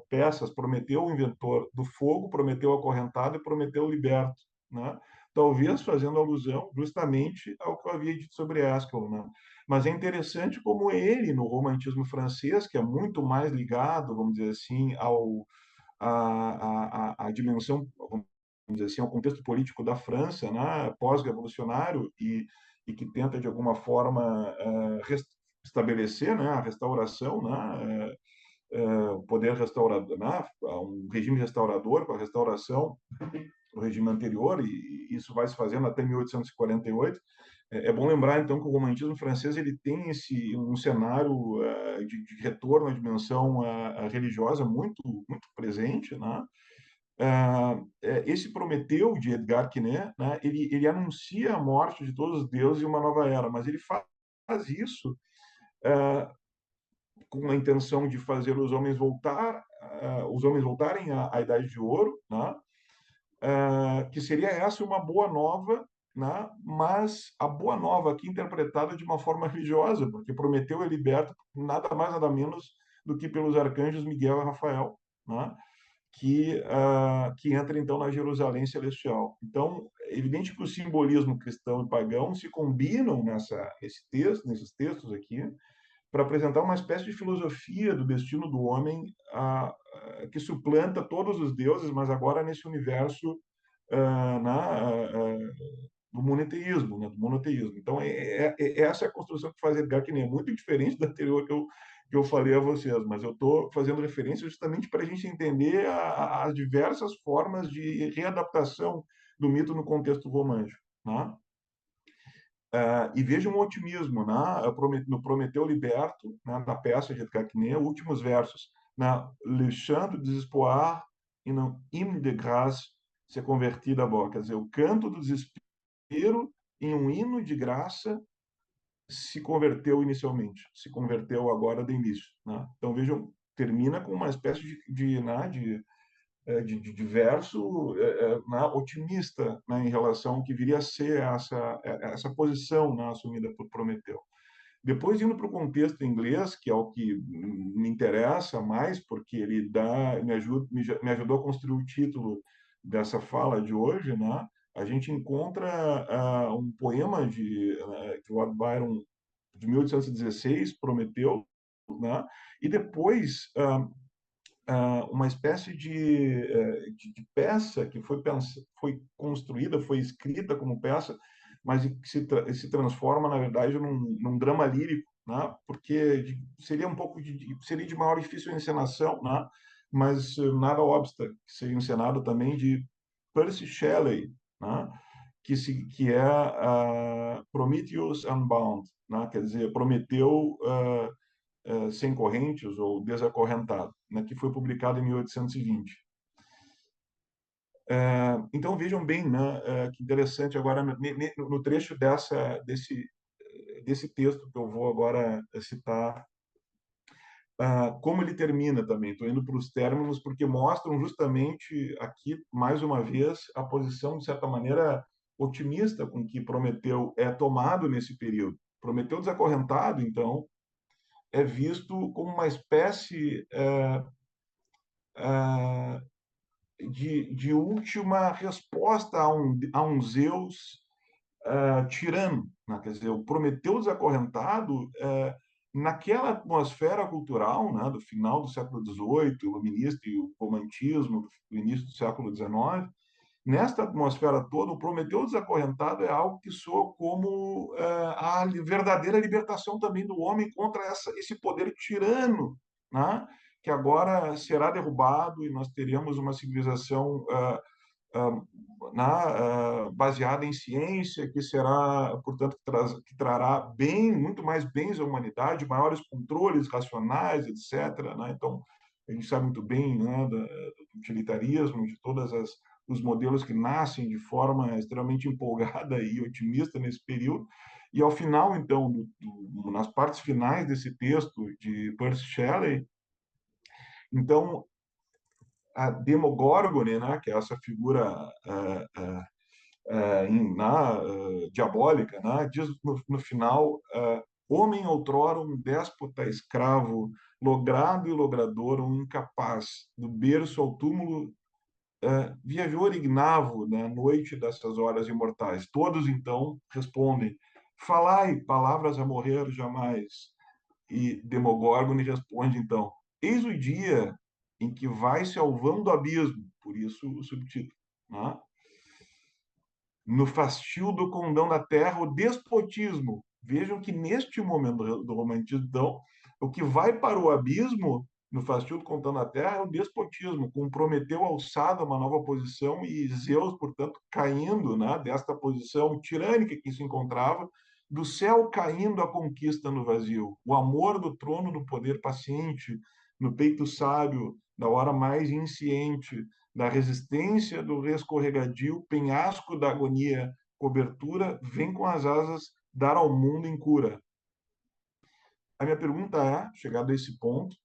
Speaker 2: peças: Prometeu o Inventor do Fogo, Prometeu Acorrentado e Prometeu Liberto, né? Talvez fazendo alusão justamente ao que eu havia dito sobre Haskell, né? Mas é interessante como ele, no romantismo francês, que é muito mais ligado, vamos dizer assim, à dimensão, vamos dizer assim, ao contexto político da França, né, pós-revolucionário, e que tenta, de alguma forma, estabelecer, né, a restauração, né, o poder restaurador, né, um regime restaurador com a restauração do regime anterior, e isso vai se fazendo até 1848. É bom lembrar, então, que o romantismo francês ele tem um cenário de retorno à dimensão religiosa muito presente, né? Esse Prometeu, de Edgar Quinet, né, ele anuncia a morte de todos os deuses e uma nova era, mas ele faz isso com a intenção de fazer os homens voltarem à Idade de Ouro, né, que seria essa uma boa nova, né, mas a boa nova aqui interpretada de uma forma religiosa, porque Prometeu é liberto nada mais nada menos do que pelos arcanjos Miguel e Rafael, né, que entra então na Jerusalém celestial. Então, é evidente que o simbolismo cristão e pagão se combinam nesses textos aqui, para apresentar uma espécie de filosofia do destino do homem que suplanta todos os deuses, mas agora nesse universo do monoteísmo, né, do monoteísmo. Então, essa é a construção que faz Edgar Quinet, é muito diferente da anterior que eu falei a vocês, mas eu estou fazendo referência justamente para a gente entender as diversas formas de readaptação do mito no contexto romântico. Né? E veja um otimismo, né? No Prometeu Liberto, né? Na peça de Edgar Quinet, últimos versos, na Le Chant du Désespoir e no Hymne de Grâce se converti d'abord, quer dizer, o canto do desespero em um hino de graça se converteu inicialmente, se converteu agora de início, né? Então vejam, termina com uma espécie de verso otimista, né, em relação ao que viria a ser essa posição, né, assumida por Prometeu. Depois, indo para o contexto inglês, que é o que me interessa mais, porque ele me ajudou a construir o título dessa fala de hoje, né? A gente encontra um poema de Lord Byron de 1816, Prometeu, né? E depois uma espécie de peça que foi construída, foi escrita como peça, mas que se transforma, na verdade, num drama lírico, né? Porque seria um pouco seria de maior difícil encenação, né? Mas nada obsta que seja encenado também de Percy Shelley, né? Que é Prometheus Unbound, né? Quer dizer, Prometeu sem correntes ou desacorrentado, né, que foi publicado em 1820. Então vejam bem, né, que interessante agora no trecho desse texto que eu vou agora citar, como ele termina também. Estou indo para os términos porque mostram justamente aqui mais uma vez a posição de certa maneira otimista com que Prometeu é tomado nesse período. Prometeu desacorrentado, então, é visto como uma espécie de última resposta a um Zeus tirano, né? Quer dizer, o Prometeu desacorrentado, naquela atmosfera cultural, né, do final do século XVIII, o iluminista e o romantismo, do início do século XIX, nesta atmosfera toda, o Prometeu desacorrentado é algo que soa como a verdadeira libertação também do homem contra esse poder tirano, né? Que agora será derrubado e nós teremos uma civilização baseada em ciência, que será, portanto, que trará bem, muito mais bens à humanidade, maiores controles racionais, etc. Né? Então, a gente sabe muito bem, né, do utilitarismo, de todas os modelos que nascem de forma extremamente empolgada e otimista nesse período. E ao final, então, nas partes finais desse texto de Percy Shelley, então a Demogorgone, né, que é essa figura diabólica, né, diz no final, homem outrora um déspota escravo, logrado e logrador, um incapaz, do berço ao túmulo, viajor ignavo na noite dessas horas imortais. Todos então respondem: falai palavras a morrer jamais. E Demogorgon responde então: eis o dia em que vai-se ao vão do abismo, por isso o subtítulo, né? No fastio do condão da terra, o despotismo. Vejam que neste momento do romantismo, então, o que vai para o abismo, no fastio do condão da terra, é o despotismo, com Prometeu alçado a uma nova posição e Zeus, portanto, caindo, né, desta posição tirânica que se encontrava, do céu caindo a conquista no vazio, o amor do trono do poder paciente, no peito sábio, da hora mais insciente, da resistência do escorregadio, penhasco da agonia, cobertura, vem com as asas dar ao mundo em cura. A minha pergunta é, chegado a esse ponto,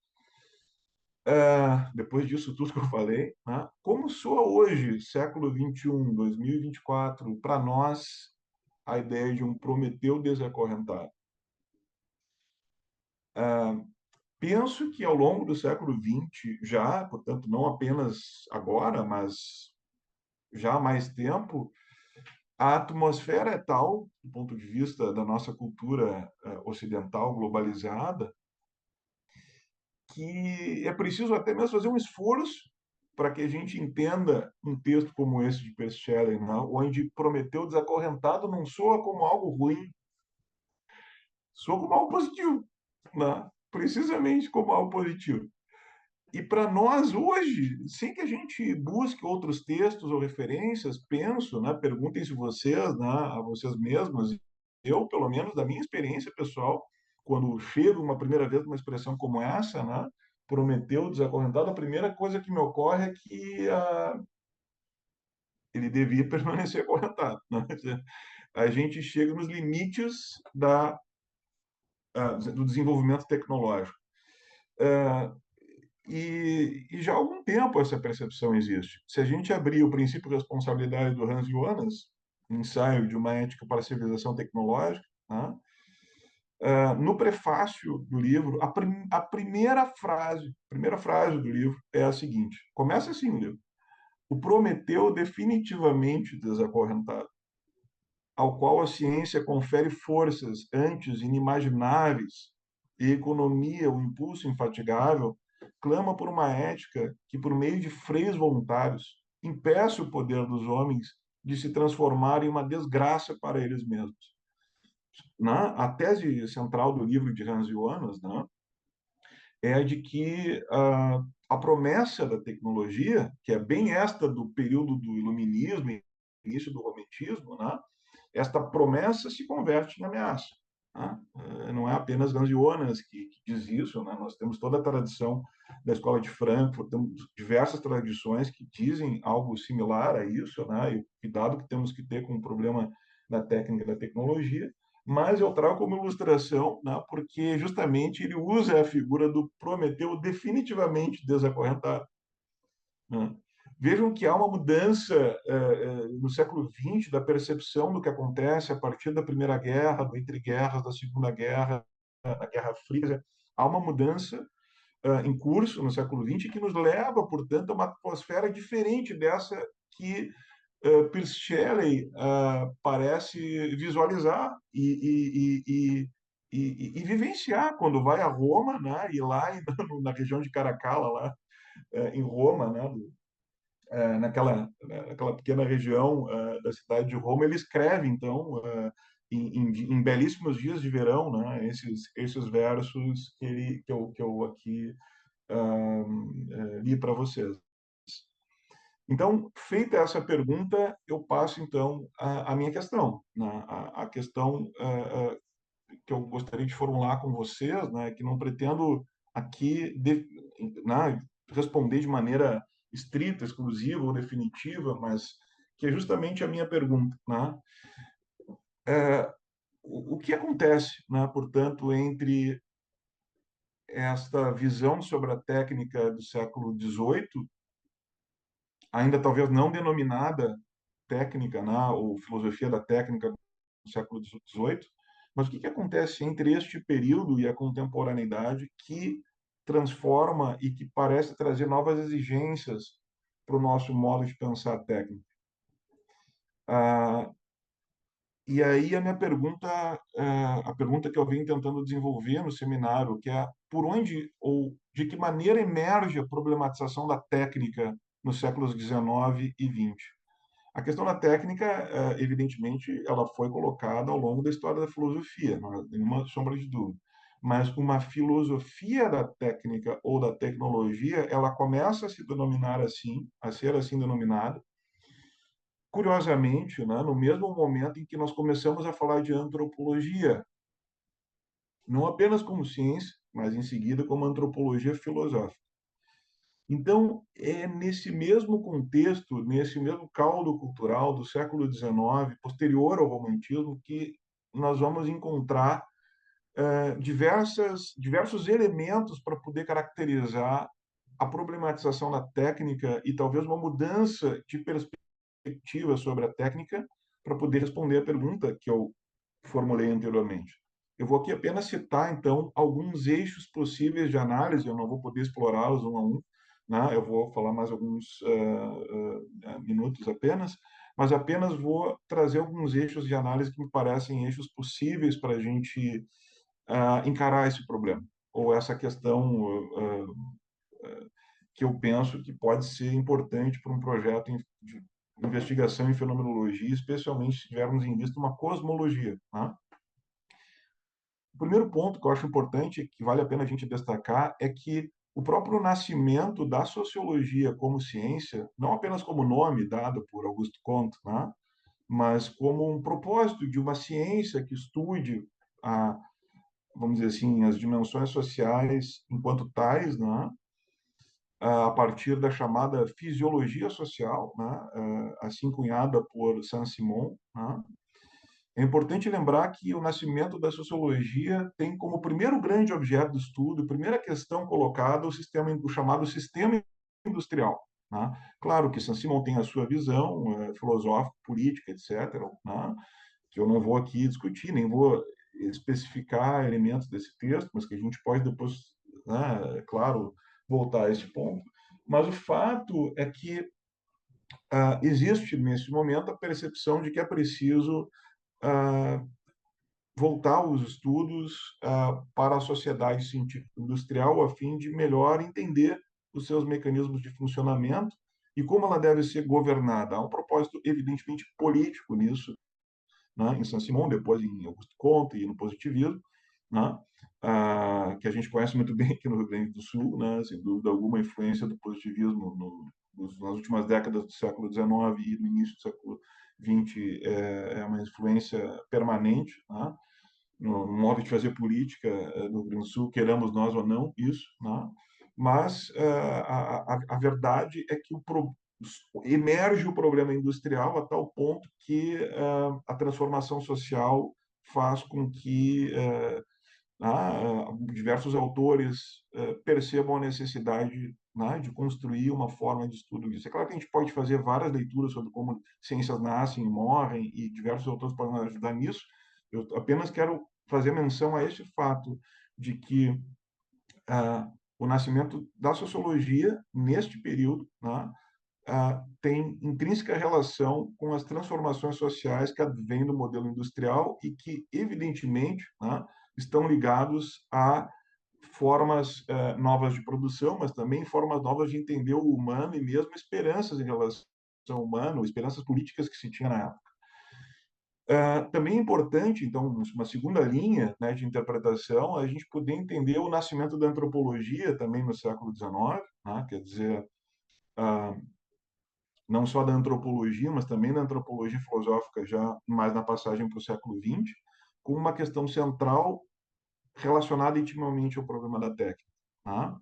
Speaker 2: depois disso tudo que eu falei, né, como soa hoje, século XXI, 2024, para nós, a ideia de um Prometeu desacorrentado? Penso que ao longo do século XX, já, portanto, não apenas agora, mas já há mais tempo, a atmosfera é tal, do ponto de vista da nossa cultura ocidental globalizada, que é preciso até mesmo fazer um esforço para que a gente entenda um texto como esse de Percy Shelley, né? Onde Prometeu desacorrentado não soa como algo ruim, soa como algo positivo, né? Precisamente como algo positivo. E para nós hoje, sem que a gente busque outros textos ou referências, penso, né, perguntem-se vocês, né, a vocês mesmos, eu, pelo menos, da minha experiência pessoal, quando chego uma primeira vez numa expressão como essa, né, Prometeu desacorrentado, a primeira coisa que me ocorre é que ele devia permanecer acorrentado. Né? A gente chega nos limites do desenvolvimento tecnológico. E já há algum tempo essa percepção existe. Se a gente abrir o princípio de responsabilidade do Hans Jonas, ensaio de uma ética para a civilização tecnológica, né? No prefácio do livro, a primeira frase do livro é a seguinte: começa assim o livro. O Prometeu definitivamente desacorrentado, ao qual a ciência confere forças antes inimagináveis e economia, o impulso infatigável, clama por uma ética que, por meio de freios voluntários, impeça o poder dos homens de se transformar em uma desgraça para eles mesmos. Né? A tese central do livro de Hans Jonas, né, é a de que a promessa da tecnologia, que é bem esta do período do iluminismo, início do romantismo, né, esta promessa se converte em ameaça. Né? Não é apenas Hans Jonas que diz isso, né? Nós temos toda a tradição da Escola de Frankfurt, temos diversas tradições que dizem algo similar a isso, né? E o cuidado que temos que ter com o problema da técnica e da tecnologia, mas eu trago como ilustração, né? Porque justamente ele usa a figura do Prometeu definitivamente desacorrentado. Né? Vejam que há uma mudança no século XX da percepção do que acontece a partir da Primeira Guerra, do entre-guerras, da Segunda Guerra, da Guerra Fria. Há uma mudança em curso no século XX que nos leva, portanto, a uma atmosfera diferente dessa que Percy Shelley parece visualizar e vivenciar quando vai a Roma, né? E lá na região de Caracalla, lá em Roma, né? Naquela pequena região da cidade de Roma, ele escreve, então, em belíssimos dias de verão, né, esses versos que eu aqui li para vocês. Então, feita essa pergunta, eu passo então à minha questão, né? A questão que eu gostaria de formular com vocês, né, que não pretendo aqui né, responder de maneira estrita, exclusiva ou definitiva, mas que é justamente a minha pergunta, né? O que acontece, né, portanto, entre esta visão sobre a técnica do século XVIII, ainda talvez não denominada técnica, né, ou filosofia da técnica do século XVIII, mas o que acontece entre este período e a contemporaneidade que transforma e que parece trazer novas exigências para o nosso modo de pensar a técnica? Ah, e aí a minha pergunta, a pergunta que eu venho tentando desenvolver no seminário, que é por onde ou de que maneira emerge a problematização da técnica nos séculos XIX e XX? A questão da técnica, evidentemente, ela foi colocada ao longo da história da filosofia, não há nenhuma sombra de dúvida. Mas uma filosofia da técnica ou da tecnologia, ela começa a se denominar assim, a ser assim denominada, curiosamente, né, no mesmo momento em que nós começamos a falar de antropologia, não apenas como ciência, mas em seguida como antropologia filosófica. Então, é nesse mesmo contexto, nesse mesmo caldo cultural do século XIX, posterior ao romantismo, que nós vamos encontrar diversos elementos para poder caracterizar a problematização da técnica e talvez uma mudança de perspectiva sobre a técnica para poder responder a pergunta que eu formulei anteriormente. Eu vou aqui apenas citar, então, alguns eixos possíveis de análise, eu não vou poder explorá-los um a um, né? Eu vou falar mais alguns minutos apenas, mas apenas vou trazer alguns eixos de análise que me parecem eixos possíveis para a gente encarar esse problema, ou essa questão que eu penso que pode ser importante para um projeto de investigação em fenomenologia, especialmente se tivermos em vista uma cosmologia. Né? O primeiro ponto que eu acho importante, que vale a pena a gente destacar, é que o próprio nascimento da sociologia como ciência, não apenas como nome dado por Auguste Comte, né? Mas como um propósito de uma ciência que estude a, vamos dizer assim, as dimensões sociais enquanto tais, né? A partir da chamada fisiologia social, né? Assim cunhada por Saint-Simon. Né? É importante lembrar que o nascimento da sociologia tem como primeiro grande objeto de estudo, primeira questão colocada, o chamado sistema industrial. Né? Claro que Saint-Simon tem a sua visão filosófica, política, etc., né? Que eu não vou aqui discutir, nem vou especificar elementos desse texto, mas que a gente pode depois, né, claro, voltar a esse ponto. Mas o fato é que existe, nesse momento, a percepção de que é preciso voltar os estudos para a sociedade científica industrial a fim de melhor entender os seus mecanismos de funcionamento e como ela deve ser governada. Há um propósito, evidentemente, político nisso, né, em Saint-Simon, depois em Auguste Comte e no positivismo, né, que a gente conhece muito bem aqui no Rio Grande do Sul, né, sem dúvida alguma, a influência do positivismo nas últimas décadas do século XIX e no início do século XX é uma influência permanente, né, no modo de fazer política no Rio Grande do Sul, queremos nós ou não, isso, né? Mas a verdade é que emerge o problema industrial a tal ponto que a transformação social faz com que diversos autores percebam a necessidade, né, de construir uma forma de estudo disso. É claro que a gente pode fazer várias leituras sobre como ciências nascem e morrem, e diversos autores podem ajudar nisso. Eu apenas quero fazer menção a esse fato de que o nascimento da sociologia, neste período, né, tem intrínseca relação com as transformações sociais que advêm do modelo industrial e que, evidentemente, né, estão ligados a formas novas de produção, mas também formas novas de entender o humano e mesmo esperanças em relação ao humano, esperanças políticas que se tinha na época. Também é importante, então, uma segunda linha, né, de interpretação, a gente poder entender o nascimento da antropologia também no século XIX, né, quer dizer, não só da antropologia, mas também da antropologia filosófica, já mais na passagem para o século XX, com uma questão central relacionada intimamente ao problema da técnica. Tá?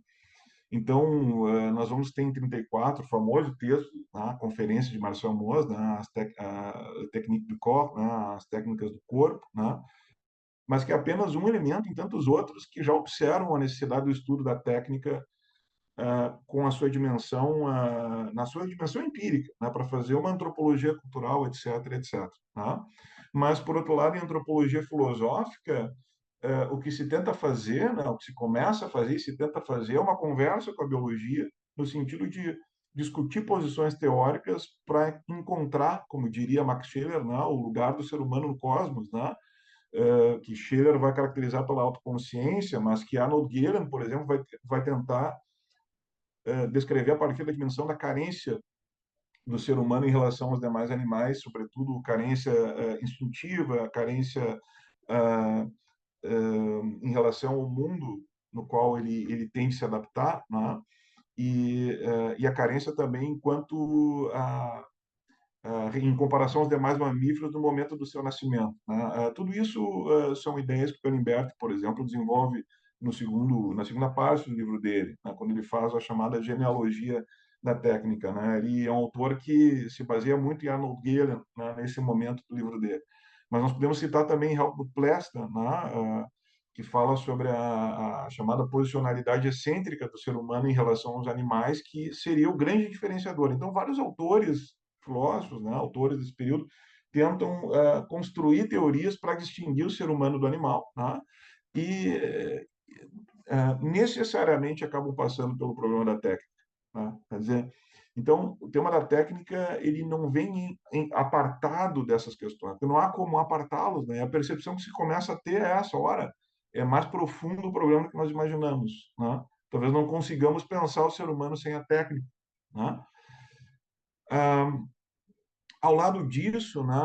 Speaker 2: Então, nós vamos ter em 34 o famoso texto, a conferência de Marcel Mauss, né, a Technique du Corps, né, as técnicas do corpo, né, mas que é apenas um elemento em tantos outros que já observam a necessidade do estudo da técnica com a sua dimensão, na sua dimensão empírica, né, para fazer uma antropologia cultural, etc., etc. Tá? Mas, por outro lado, em antropologia filosófica, o que se tenta fazer, né, o que se começa a fazer e se tenta fazer é uma conversa com a biologia, no sentido de discutir posições teóricas para encontrar, como diria Max Scheler, né, o lugar do ser humano no cosmos, né, que Scheler vai caracterizar pela autoconsciência, mas que Arnold Gehlen, por exemplo, vai tentar descrever a partir da dimensão da carência do ser humano em relação aos demais animais, sobretudo carência instintiva, carência uh, em relação ao mundo no qual ele tem de se adaptar, né? E a carência também enquanto em comparação aos demais mamíferos no momento do seu nascimento. Né? Tudo isso são ideias que Pellembert, por exemplo, desenvolve na segunda parte do livro dele, né? Quando ele faz a chamada genealogia da técnica. Né? Ele é um autor que se baseia muito em Arnold Gehlen, né? Nesse momento do livro dele. Mas nós podemos citar também Helmut Plesta, né? Que fala sobre a chamada posicionalidade excêntrica do ser humano em relação aos animais, que seria o grande diferenciador. Então, vários autores filósofos, né, autores desse período, tentam construir teorias para distinguir o ser humano do animal, né, e necessariamente acabam passando pelo problema da técnica. Né? Quer dizer, então, o tema da técnica ele não vem apartado dessas questões, porque não há como apartá-los. Né? A percepção que se começa a ter é essa hora, é mais profundo o problema que nós imaginamos. Né? Talvez não consigamos pensar o ser humano sem a técnica. Né? Ah, ao lado disso, né,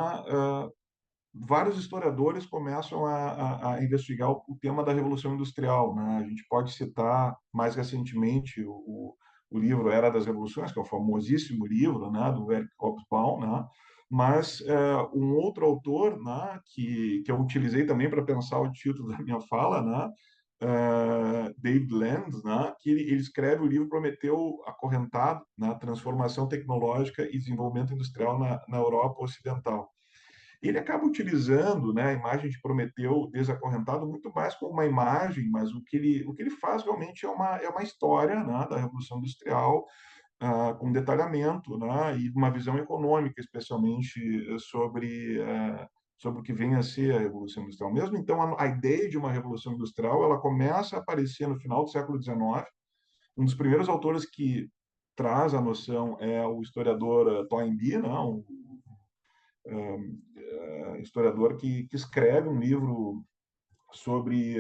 Speaker 2: vários historiadores começam a investigar o tema da Revolução Industrial. Né? A gente pode citar mais recentemente o livro Era das Revoluções, que é o famosíssimo livro, né, do Eric Hobsbawm, né? Mas um outro autor, né, que eu utilizei também para pensar o título da minha fala, né, David Land, né, que ele escreve o livro Prometeu Acorrentado, na Transformação Tecnológica e Desenvolvimento Industrial na Europa Ocidental. Ele acaba utilizando, né, a imagem de Prometeu desacorrentado muito mais como uma imagem, mas o que ele faz realmente é uma história, né, da Revolução Industrial, com detalhamento, né, e uma visão econômica, especialmente sobre o que vem a ser a Revolução Industrial. Mesmo então, a ideia de uma Revolução Industrial ela começa a aparecer no final do século XIX. Um dos primeiros autores que traz a noção é o historiador Toynbee, né, historiador que escreve um livro sobre,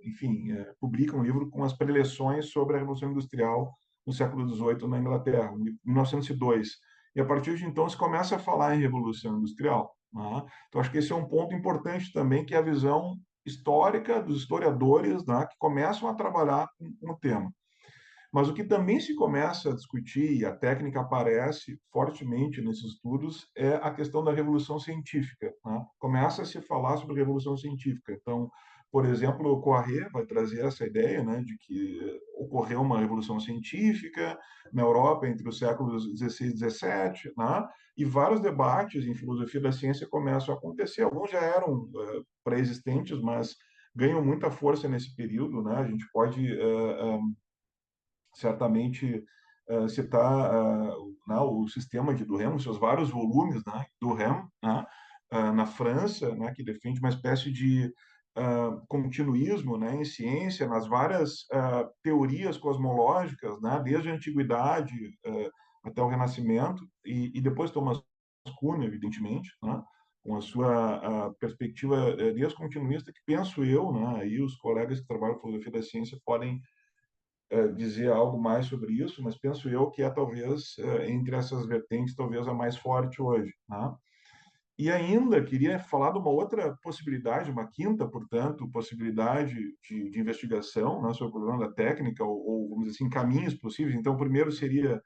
Speaker 2: enfim, publica um livro com as preleções sobre a Revolução Industrial no século XVIII na Inglaterra, em 1902. E a partir de então se começa a falar em Revolução Industrial. Né? Então acho que esse é um ponto importante também, que é a visão histórica dos historiadores, né, que começam a trabalhar com o tema. Mas o que também se começa a discutir, e a técnica aparece fortemente nesses estudos, é a questão da revolução científica. Né? Começa a se falar sobre revolução científica. Então, por exemplo, o Poiré vai trazer essa ideia, né, de que ocorreu uma revolução científica na Europa entre os séculos XVI e XVII, né? E vários debates em filosofia da ciência começam a acontecer. Alguns já eram pré-existentes, mas ganham muita força nesse período. Né? A gente pode certamente citar né, o sistema de Durkheim, os seus vários volumes, né, Durkheim, né, na França, né, que defende uma espécie de continuismo, né, em ciência, nas várias teorias cosmológicas, né, desde a antiguidade até o Renascimento, e depois Thomas Kuhn, evidentemente, né, com a sua perspectiva descontinuista, que penso eu, né, e os colegas que trabalham com filosofia da ciência podem dizer algo mais sobre isso, mas penso eu que é talvez, entre essas vertentes, talvez a mais forte hoje. Né? E ainda queria falar de uma outra possibilidade, uma quinta, portanto, possibilidade de investigação, né, sobre o problema da técnica, ou, vamos dizer assim, caminhos possíveis. Então, o primeiro seria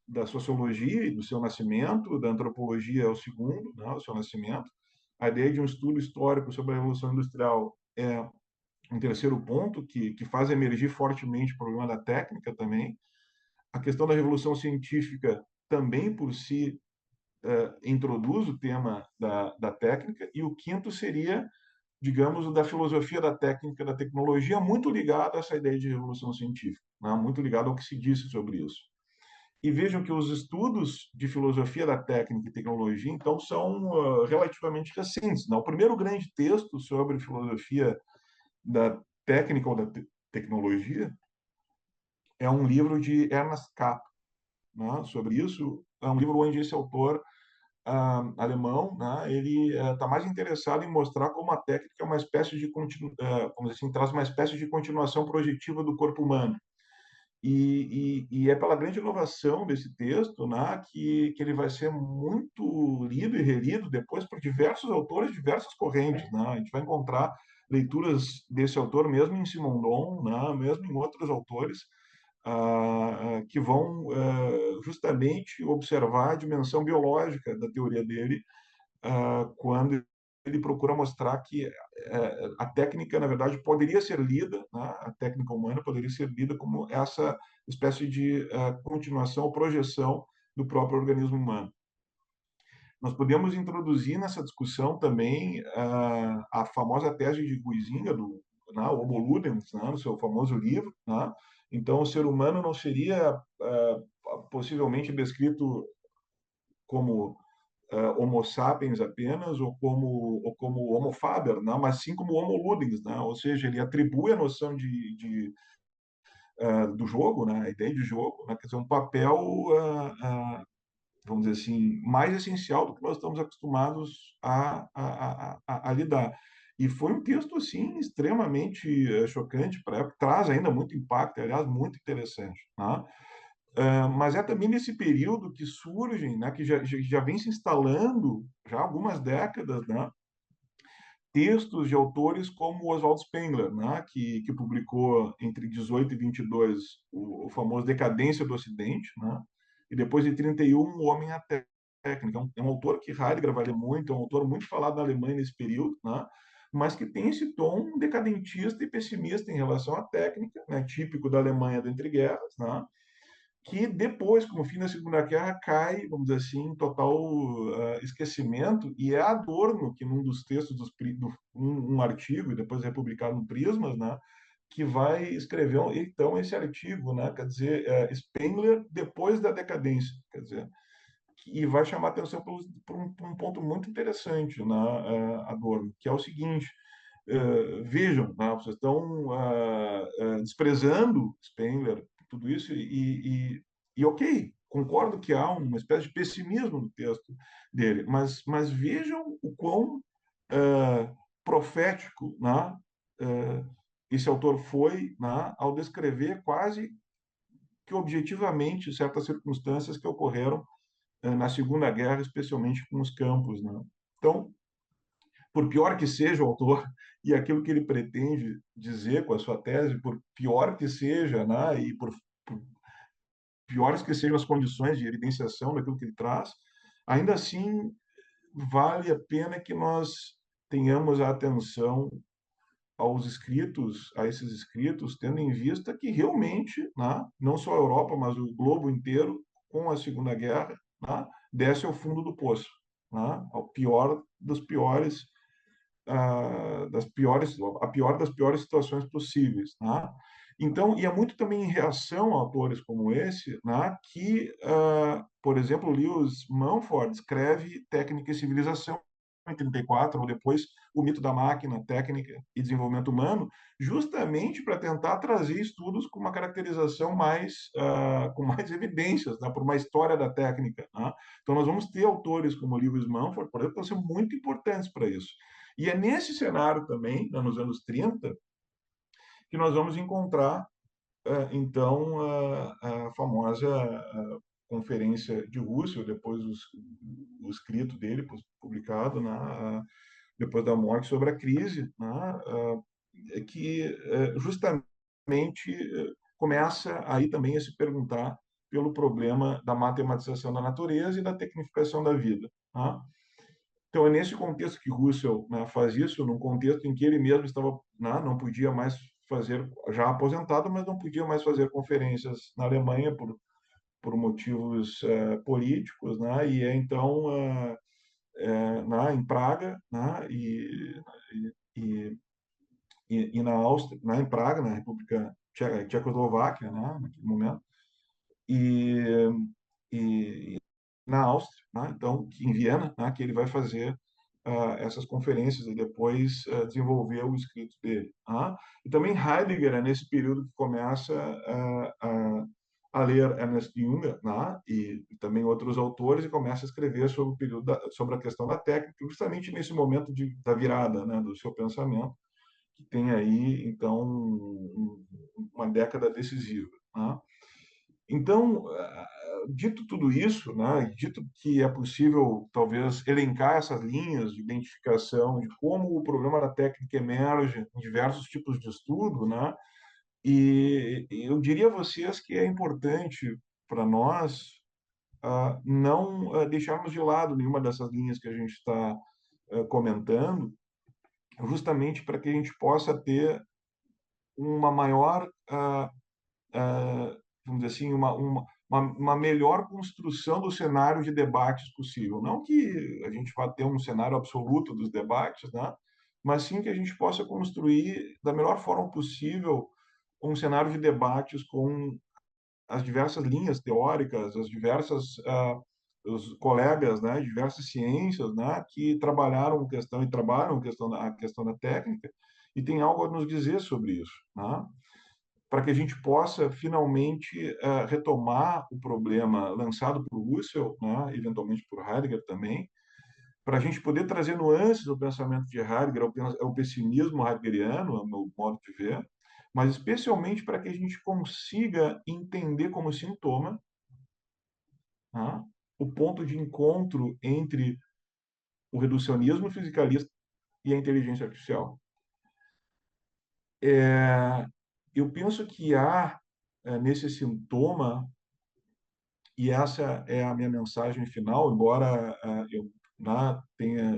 Speaker 2: da sociologia e do seu nascimento, da antropologia é o segundo, né, o seu nascimento. A ideia de um estudo histórico sobre a Revolução Industrial é um terceiro ponto que faz emergir fortemente o problema da técnica também. A questão da revolução científica também por si introduz o tema da técnica. E o quinto seria, digamos, o da filosofia da técnica, da tecnologia, muito ligado a essa ideia de revolução científica, né? Muito ligado ao que se disse sobre isso. E vejam que os estudos de filosofia da técnica e tecnologia, então, são relativamente recentes. Né? O primeiro grande texto sobre filosofia da técnica ou da tecnologia é um livro de Ernst Kaplan, né? Sobre isso. É um livro onde esse autor alemão, né, ele está mais interessado em mostrar como a técnica é uma espécie de como assim, traz uma espécie de continuação projetiva do corpo humano. E é pela grande inovação desse texto, né, que ele vai ser muito lido e relido depois por diversos autores, diversas correntes. Né? A gente vai encontrar leituras desse autor mesmo em Simondon, né, mesmo em outros autores, que vão justamente observar a dimensão biológica da teoria dele, quando ele procura mostrar que a técnica, na verdade, poderia ser lida, né, a técnica humana poderia ser lida como essa espécie de continuação ou projeção do próprio organismo humano. Nós podemos introduzir nessa discussão também a famosa tese de Huizinga, né, o Homo Ludens, né, no seu famoso livro. Né? Então, o ser humano não seria possivelmente descrito como Homo sapiens apenas, ou como Homo faber, né? Mas sim como Homo ludens, né? Ou seja, ele atribui a noção do jogo, né? A ideia de jogo, né? Quer dizer, um papel, vamos dizer assim, mais essencial do que nós estamos acostumados a lidar. E foi um texto, assim, extremamente chocante para a época, traz ainda muito impacto, aliás, muito interessante. Né? Mas é também nesse período que surgem, né, que já vem se instalando já há algumas décadas, né, textos de autores como Oswald Spengler, né, que publicou entre 18 e 22 o famoso Decadência do Ocidente, né, e depois de 31 O Homem e a Técnica. É um autor que Heidegger vai ler muito, é um autor muito falado na Alemanha nesse período, né, mas que tem esse tom decadentista e pessimista em relação à técnica, né, típico da Alemanha do entre guerras, né, que depois, com o fim da Segunda Guerra, cai, vamos dizer assim, em total esquecimento, e é Adorno que, num dos textos, um artigo, e depois republicado no Prismas, né, que vai escrever, então, esse artigo, né, quer dizer, Spengler depois da decadência, quer dizer, e vai chamar atenção por um ponto muito interessante, né, Adorno, que é o seguinte: vejam, né, vocês estão desprezando Spengler, tudo isso, e ok, concordo que há uma espécie de pessimismo no texto dele, mas vejam o quão profético, né, esse autor foi, né, ao descrever quase que objetivamente certas circunstâncias que ocorreram na Segunda Guerra, especialmente com os campos. Né? Então, por pior que seja o autor e aquilo que ele pretende dizer com a sua tese, por pior que seja, né, e por piores que sejam as condições de evidenciação daquilo que ele traz, ainda assim vale a pena que nós tenhamos a atenção aos escritos, a esses escritos, tendo em vista que realmente, né, não só a Europa, mas o globo inteiro, com a Segunda Guerra, né, desce ao fundo do poço, né, ao pior dos piores a pior das piores situações possíveis, né? Então, e é muito também em reação a autores como esse, né, que, por exemplo, Lewis Mumford escreve Técnica e Civilização em 34, ou depois O Mito da Máquina, Técnica e Desenvolvimento Humano, justamente para tentar trazer estudos com uma caracterização com mais evidências, né, por uma história da técnica. Né? Então, nós vamos ter autores como Lewis Mumford, por exemplo, que vão ser muito importantes para isso. E é nesse cenário também, né, nos anos 30, que nós vamos encontrar, então, a famosa Conferência de Russell, depois o escrito dele, publicado depois da morte, sobre a crise, né, que justamente começa aí também a se perguntar pelo problema da matematização da natureza e da tecnificação da vida. Tá? Então, é nesse contexto que Russell, né, faz isso, num contexto em que ele mesmo estava, né, não podia mais fazer, já aposentado, mas não podia mais fazer conferências na Alemanha por motivos políticos, né, e então, em Praga, né, e, e na Áustria, né, em Praga, na República Tchecoslováquia, né, naquele momento, e, e na Áustria, né? Então, em Viena, né? Que ele vai fazer essas conferências e depois desenvolver o escrito dele. Tá? E também Heidegger é nesse período que começa a ler Ernest Jünger, né? E também outros autores, e começa a escrever sobre o período sobre a questão da técnica, justamente nesse momento da virada, né? Do seu pensamento, que tem aí então uma década decisiva. Né? Então, dito tudo isso, né, dito que é possível, talvez, elencar essas linhas de identificação de como o problema da técnica emerge em diversos tipos de estudo, né, e eu diria a vocês que é importante para nós não deixarmos de lado nenhuma dessas linhas que a gente está comentando, justamente para que a gente possa ter uma maior vamos dizer assim, uma melhor construção do cenário de debates possível. Não que a gente vá ter um cenário absoluto dos debates, né? Mas sim que a gente possa construir da melhor forma possível um cenário de debates com as diversas linhas teóricas, as diversas os colegas, né, diversas ciências, né, que trabalharam questão e trabalham a questão da técnica e tem algo a nos dizer sobre isso, né? Para que a gente possa finalmente retomar o problema lançado por Russell, né, eventualmente por Heidegger também, para a gente poder trazer nuances do pensamento de Heidegger, ao pessimismo heideggeriano, ao meu modo de ver, mas especialmente para que a gente consiga entender como sintoma, né, o ponto de encontro entre o reducionismo fisicalista e a inteligência artificial. Eu penso que há nesse sintoma, e essa é a minha mensagem final, embora eu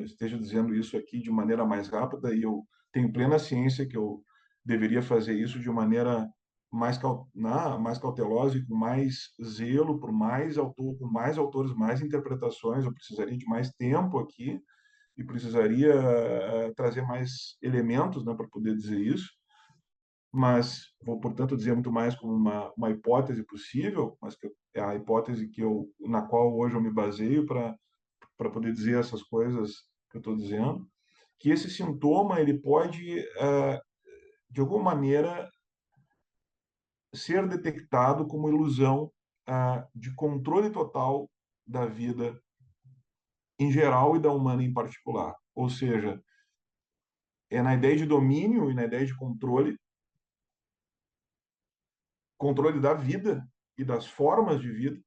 Speaker 2: esteja dizendo isso aqui de maneira mais rápida, e eu tenho plena ciência que eu deveria fazer isso de maneira mais cautelosa e com mais zelo, com mais autores, mais interpretações, eu precisaria de mais tempo aqui e precisaria trazer mais elementos, né, para poder dizer isso, mas vou, portanto, dizer muito mais como uma hipótese possível, mas que é a hipótese na qual hoje eu me baseio para poder dizer essas coisas que eu estou dizendo, que esse sintoma ele pode, de alguma maneira, ser detectado como ilusão de controle total da vida em geral e da humana em particular. Ou seja, é na ideia de domínio e na ideia de controle da vida e das formas de vida,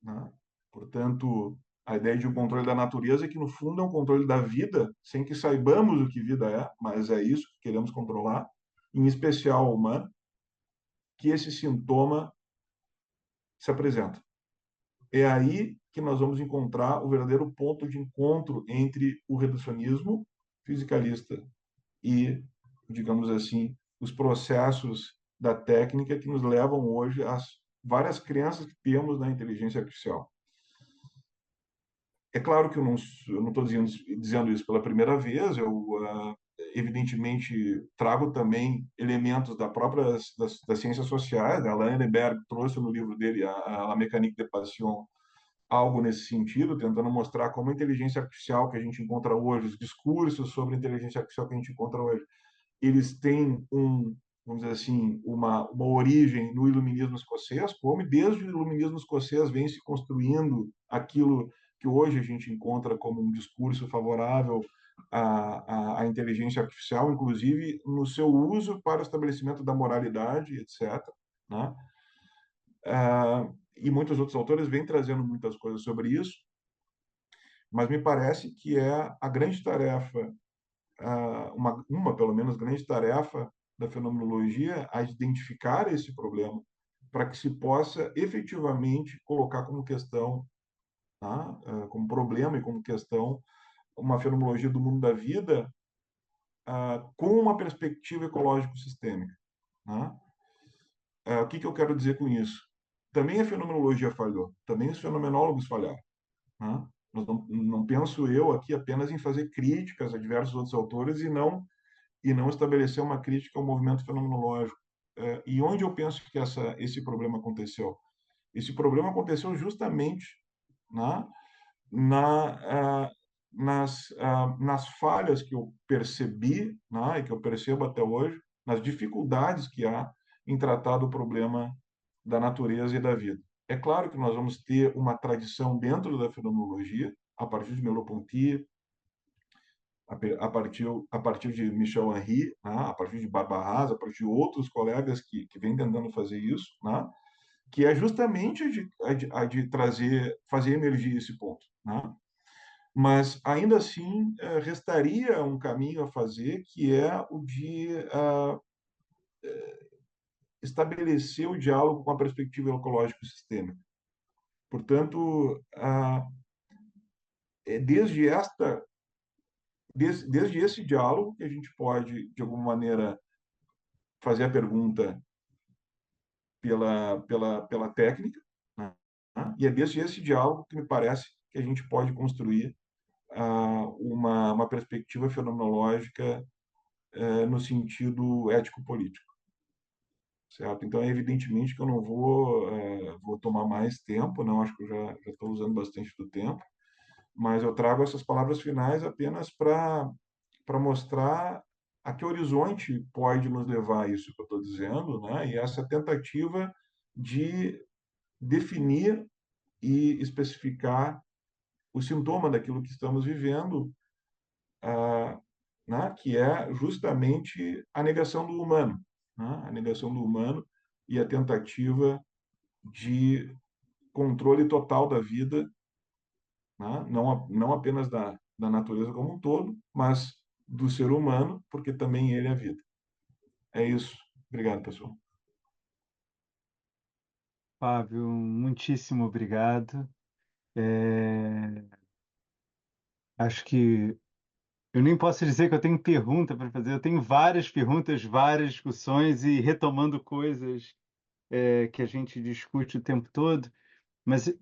Speaker 2: né? Portanto, a ideia de um controle da natureza é que, no fundo, é um controle da vida, sem que saibamos o que vida é, mas é isso que queremos controlar, em especial a humana, que esse sintoma se apresenta. É aí que nós vamos encontrar o verdadeiro ponto de encontro entre o reducionismo fisicalista e, digamos assim, os processos da técnica que nos levam hoje às várias crenças que temos na inteligência artificial. É claro que eu não estou dizendo isso pela primeira vez, evidentemente trago também elementos das ciências sociais, né? Alain Ehrenberg trouxe no livro dele, a Mécanique des Passions, algo nesse sentido, tentando mostrar como a inteligência artificial que a gente encontra hoje, os discursos sobre a inteligência artificial que a gente encontra hoje, eles têm vamos dizer assim, uma origem no iluminismo escocês, como desde o iluminismo escocês vem se construindo aquilo que hoje a gente encontra como um discurso favorável à inteligência artificial, inclusive no seu uso para o estabelecimento da moralidade, etc. Né? E muitos outros autores vêm trazendo muitas coisas sobre isso, mas me parece que é a grande tarefa, pelo menos, grande tarefa da fenomenologia a identificar esse problema para que se possa efetivamente colocar como questão, tá? Como problema e como questão, uma fenomenologia do mundo da vida com uma perspectiva ecológico-sistêmica. Né? O que eu quero dizer com isso? Também a fenomenologia falhou, também os fenomenólogos falharam. Né? Não penso eu aqui apenas em fazer críticas a diversos outros autores e não estabelecer uma crítica ao movimento fenomenológico. E onde eu penso que esse problema aconteceu? Esse problema aconteceu justamente, né, na, nas falhas que eu percebi, né, e que eu percebo até hoje, nas dificuldades que há em tratar do problema da natureza e da vida. É claro que nós vamos ter uma tradição dentro da fenomenologia, a partir de Merleau-Ponty, a partir de Michel Henry, né, a partir de Barbahas, a partir de outros colegas que vêm tentando fazer isso, né, que é justamente a de trazer, fazer emergir esse ponto. Né? Mas, ainda assim, restaria um caminho a fazer, que é o de estabelecer o diálogo com a perspectiva ecológico-sistêmica. Portanto, desde desde esse diálogo que a gente pode, de alguma maneira, fazer a pergunta pela técnica, né? E é desde esse diálogo que me parece que a gente pode construir uma perspectiva fenomenológica no sentido ético-político, certo? Então, é evidentemente que eu não vou tomar mais tempo, não, acho que eu já estou usando bastante do tempo, mas eu trago essas palavras finais apenas para mostrar a que horizonte pode nos levar isso que eu estou dizendo, né? E essa tentativa de definir e especificar o sintoma daquilo que estamos vivendo, né? Que é justamente a negação do humano, né? A negação do humano e a tentativa de controle total da vida, né? Não apenas da natureza como um todo, mas do ser humano, porque também ele é a vida. É isso. Obrigado, pessoal.
Speaker 1: Fábio, muitíssimo obrigado. É, acho que eu nem posso dizer que eu tenho pergunta para fazer, eu tenho várias perguntas, várias discussões e retomando coisas que a gente discute o tempo todo, mas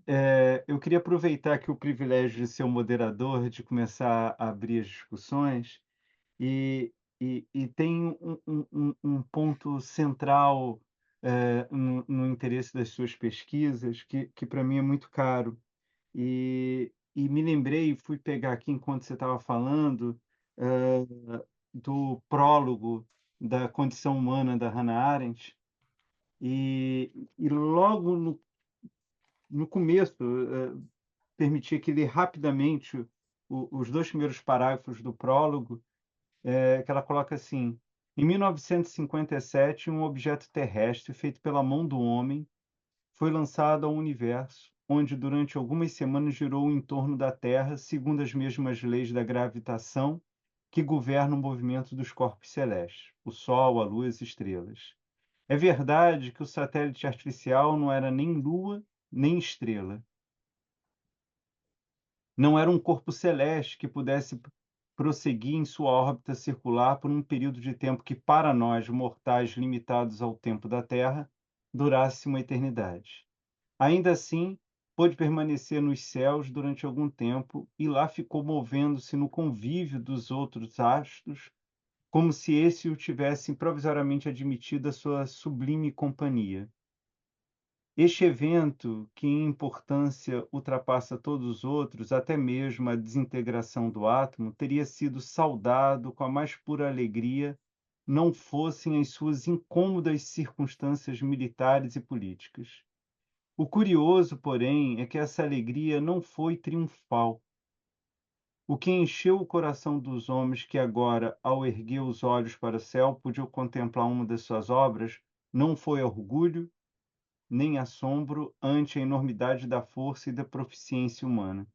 Speaker 1: eu queria aproveitar aqui o privilégio de ser o moderador, de começar a abrir as discussões, e, e tem um ponto central no interesse das suas pesquisas que para mim é muito caro. E me lembrei, fui pegar aqui enquanto você estava falando, eh, do prólogo da Condição Humana da Hannah Arendt, e logo no começo, permitia que ler rapidamente os dois primeiros parágrafos do prólogo, que ela coloca assim: em 1957, um objeto terrestre feito pela mão do homem foi lançado ao universo, onde durante algumas semanas girou em torno da Terra, segundo as mesmas leis da gravitação que governam o movimento dos corpos celestes, o Sol, a Lua e as estrelas. É verdade que o satélite artificial não era nem lua, nem estrela. Não era um corpo celeste que pudesse prosseguir em sua órbita circular por um período de tempo que, para nós, mortais limitados ao tempo da Terra, durasse uma eternidade. Ainda assim, pôde permanecer nos céus durante algum tempo e lá ficou movendo-se no convívio dos outros astros, como se esse o tivessem provisoriamente admitido à sua sublime companhia. Este evento, que em importância ultrapassa todos os outros, até mesmo a desintegração do átomo, teria sido saudado com a mais pura alegria, não fossem as suas incômodas circunstâncias militares e políticas. O curioso, porém, é que essa alegria não foi triunfal. O que encheu o coração dos homens que agora, ao erguer os olhos para o céu, podiam contemplar uma das suas obras, não foi orgulho, nem assombro ante a enormidade da força e da proficiência humana.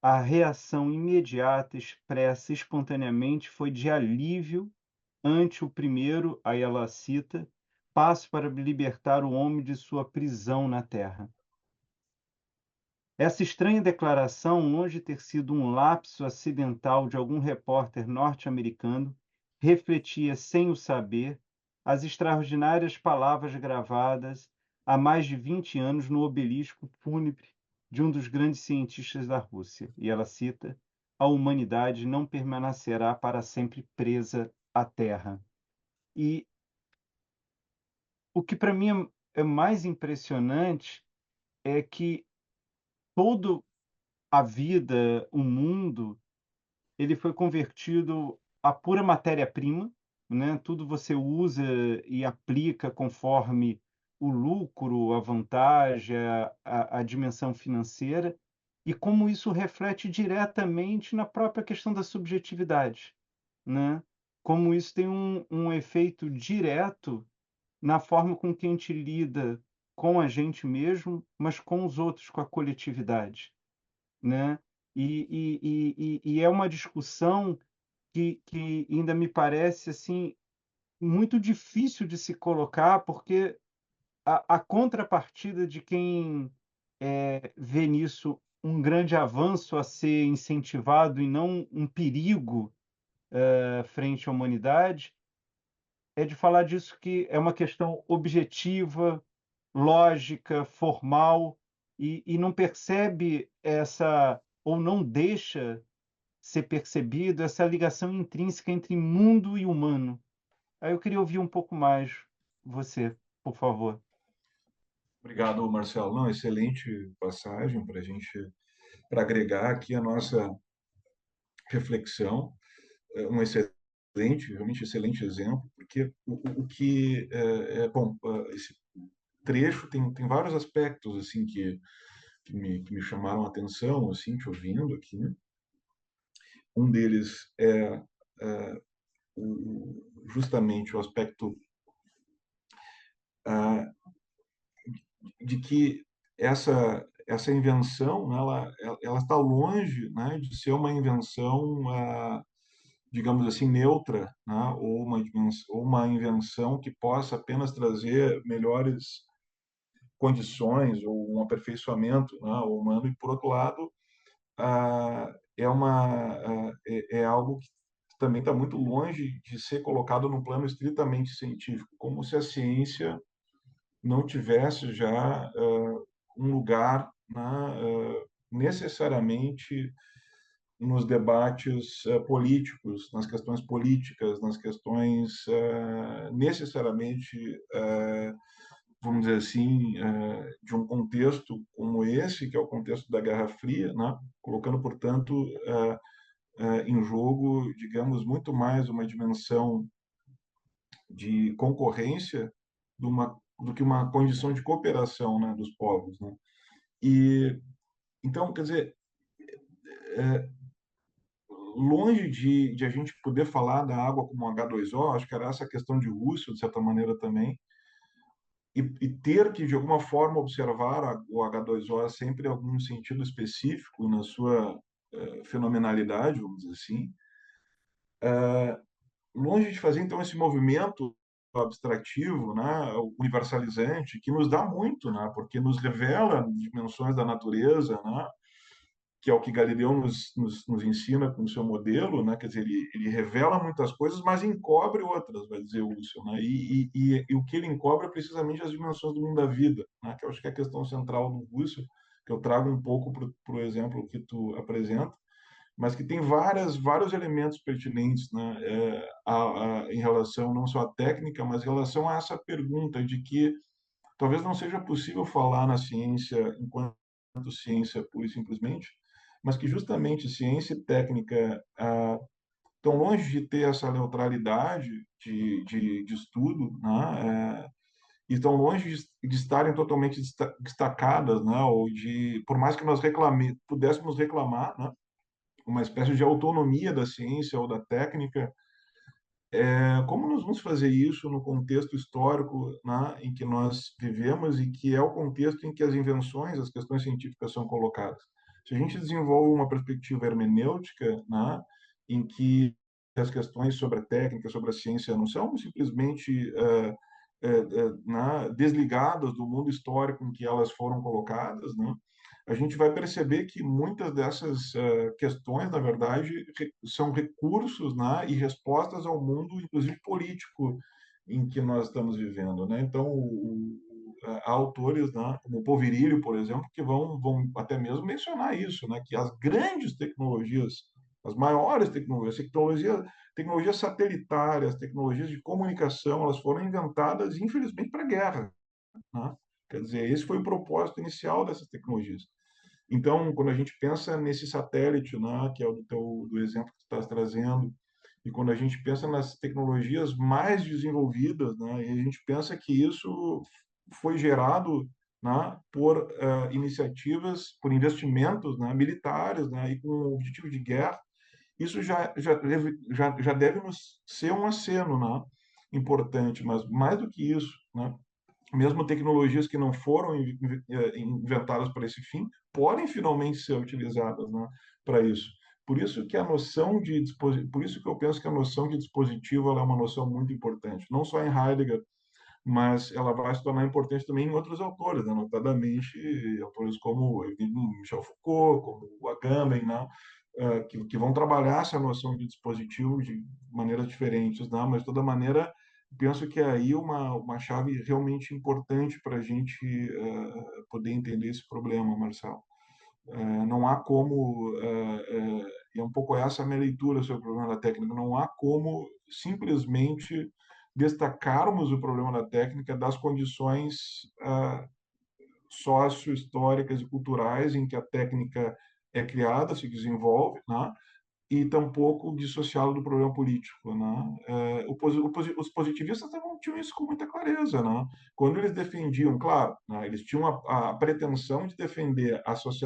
Speaker 1: A reação imediata, expressa espontaneamente, foi de alívio ante o primeiro, aí ela cita, passo para libertar o homem de sua prisão na terra. Essa estranha declaração, longe de ter sido um lapso acidental de algum repórter norte-americano, refletia, sem o saber, as extraordinárias palavras gravadas há mais de 20 anos no obelisco fúnebre de um dos grandes cientistas da Rússia. E ela cita: a humanidade não permanecerá para sempre presa à Terra. E o que para mim é mais impressionante é que toda a vida, o mundo, ele foi convertido a pura matéria-prima, né, tudo você usa e aplica conforme o lucro, a vantagem, a dimensão financeira, e como isso reflete diretamente na própria questão da subjetividade, né. Como isso tem um efeito direto na forma com que a gente lida com a gente mesmo, mas com os outros, com a coletividade, né. E é uma discussão que ainda me parece, assim, muito difícil de se colocar, porque a contrapartida de quem, vê nisso um grande avanço a ser incentivado e não um perigo, frente à humanidade, é de falar disso que é uma questão objetiva, lógica, formal, e não percebe essa ou não deixa ser percebido essa ligação intrínseca entre mundo e humano. Aí eu queria ouvir um pouco mais você, por favor.
Speaker 2: Obrigado, Marcelo. Não, excelente passagem para a gente, para agregar aqui a nossa reflexão. É um excelente, realmente excelente exemplo, porque o que bom, esse trecho tem vários aspectos assim que me chamaram a atenção, assim, te ouvindo aqui. Um deles é justamente o aspecto ah, de que essa invenção, né, ela está longe, né, de ser uma invenção, digamos assim, neutra, né, ou uma invenção que possa apenas trazer melhores condições ou um aperfeiçoamento, né, humano. E por outro lado, é algo que também está muito longe de ser colocado no plano estritamente científico, como se a ciência não tivesse já um lugar, né, necessariamente nos debates políticos, nas questões políticas, nas questões necessariamente, vamos dizer assim, de um contexto como esse, que é o contexto da Guerra Fria, né? Colocando, portanto, em jogo, digamos, muito mais uma dimensão de concorrência do que uma condição de cooperação, né, dos povos, né? E então, quer dizer, longe de a gente poder falar da água como H2O, acho que era essa a questão de Russell, de certa maneira também, e ter que, de alguma forma, observar o H2O sempre em algum sentido específico na sua fenomenalidade, vamos dizer assim, longe de fazer, então, esse movimento abstrativo, né, universalizante, que nos dá muito, né, porque nos revela dimensões da natureza, né, que é o que Galileu nos ensina com o seu modelo, né? Quer dizer, ele revela muitas coisas, mas encobre outras, vai dizer o Lúcio, né? E o que ele encobre é precisamente as dimensões do mundo da vida, né? Que eu acho que é a questão central do Lúcio, que eu trago um pouco para o exemplo que tu apresenta, mas que tem vários elementos pertinentes, né? Em relação não só à técnica, mas em relação a essa pergunta de que talvez não seja possível falar na ciência enquanto ciência pura e simplesmente, mas que justamente ciência e técnica estão longe de ter essa neutralidade de estudo, né? E estão longe de estarem totalmente destacadas, né? Ou de, por mais que nós pudéssemos reclamar, né? Uma espécie de autonomia da ciência ou da técnica, como nós vamos fazer isso no contexto histórico, né, em que nós vivemos e que é o contexto em que as invenções, as questões científicas são colocadas? Se a gente desenvolve uma perspectiva hermenêutica, né, em que as questões sobre a técnica, sobre a ciência, não são simplesmente desligadas do mundo histórico em que elas foram colocadas, né, a gente vai perceber que muitas dessas questões, na verdade, são recursos, né, e respostas ao mundo, inclusive político, em que nós estamos vivendo, né? Então, há autores, né, como o Povirilio, por exemplo, que vão até mesmo mencionar isso, né, que as grandes tecnologias, as maiores tecnologias, tecnologias satelitárias, tecnologias de comunicação, elas foram inventadas, infelizmente, para a guerra, né? Quer dizer, esse foi o propósito inicial dessas tecnologias. Então, quando a gente pensa nesse satélite, né, que é do exemplo que tu estás trazendo, e quando a gente pensa nas tecnologias mais desenvolvidas, né, e a gente pensa que isso foi gerado, né, por iniciativas, por investimentos, né, militares, né, e com o objetivo de guerra, isso já deve nos ser um aceno, né, importante, mas mais do que isso, né, mesmo tecnologias que não foram inventadas para esse fim, podem finalmente ser utilizadas, né, para isso. Por isso que a noção de por isso que eu penso que a noção de dispositivo ela é uma noção muito importante, não só em Heidegger, mas ela vai se tornar importante também em outros autores, né? Notadamente autores como Michel Foucault, como o Agamben, né? Que vão trabalhar essa noção de dispositivo de maneiras diferentes, né? Mas de toda maneira penso que é aí uma chave realmente importante para a gente poder entender esse problema, Marcelo. Não há como, e é um pouco essa a minha leitura sobre o problema da técnica, não há como simplesmente destacarmos o problema da técnica das condições sócio-históricas e culturais em que a técnica é criada, se desenvolve, né? E tampouco dissociá-lo do problema político, né? Os positivistas também tinham isso com muita clareza, né? Quando eles defendiam, claro, né, eles tinham a pretensão de defender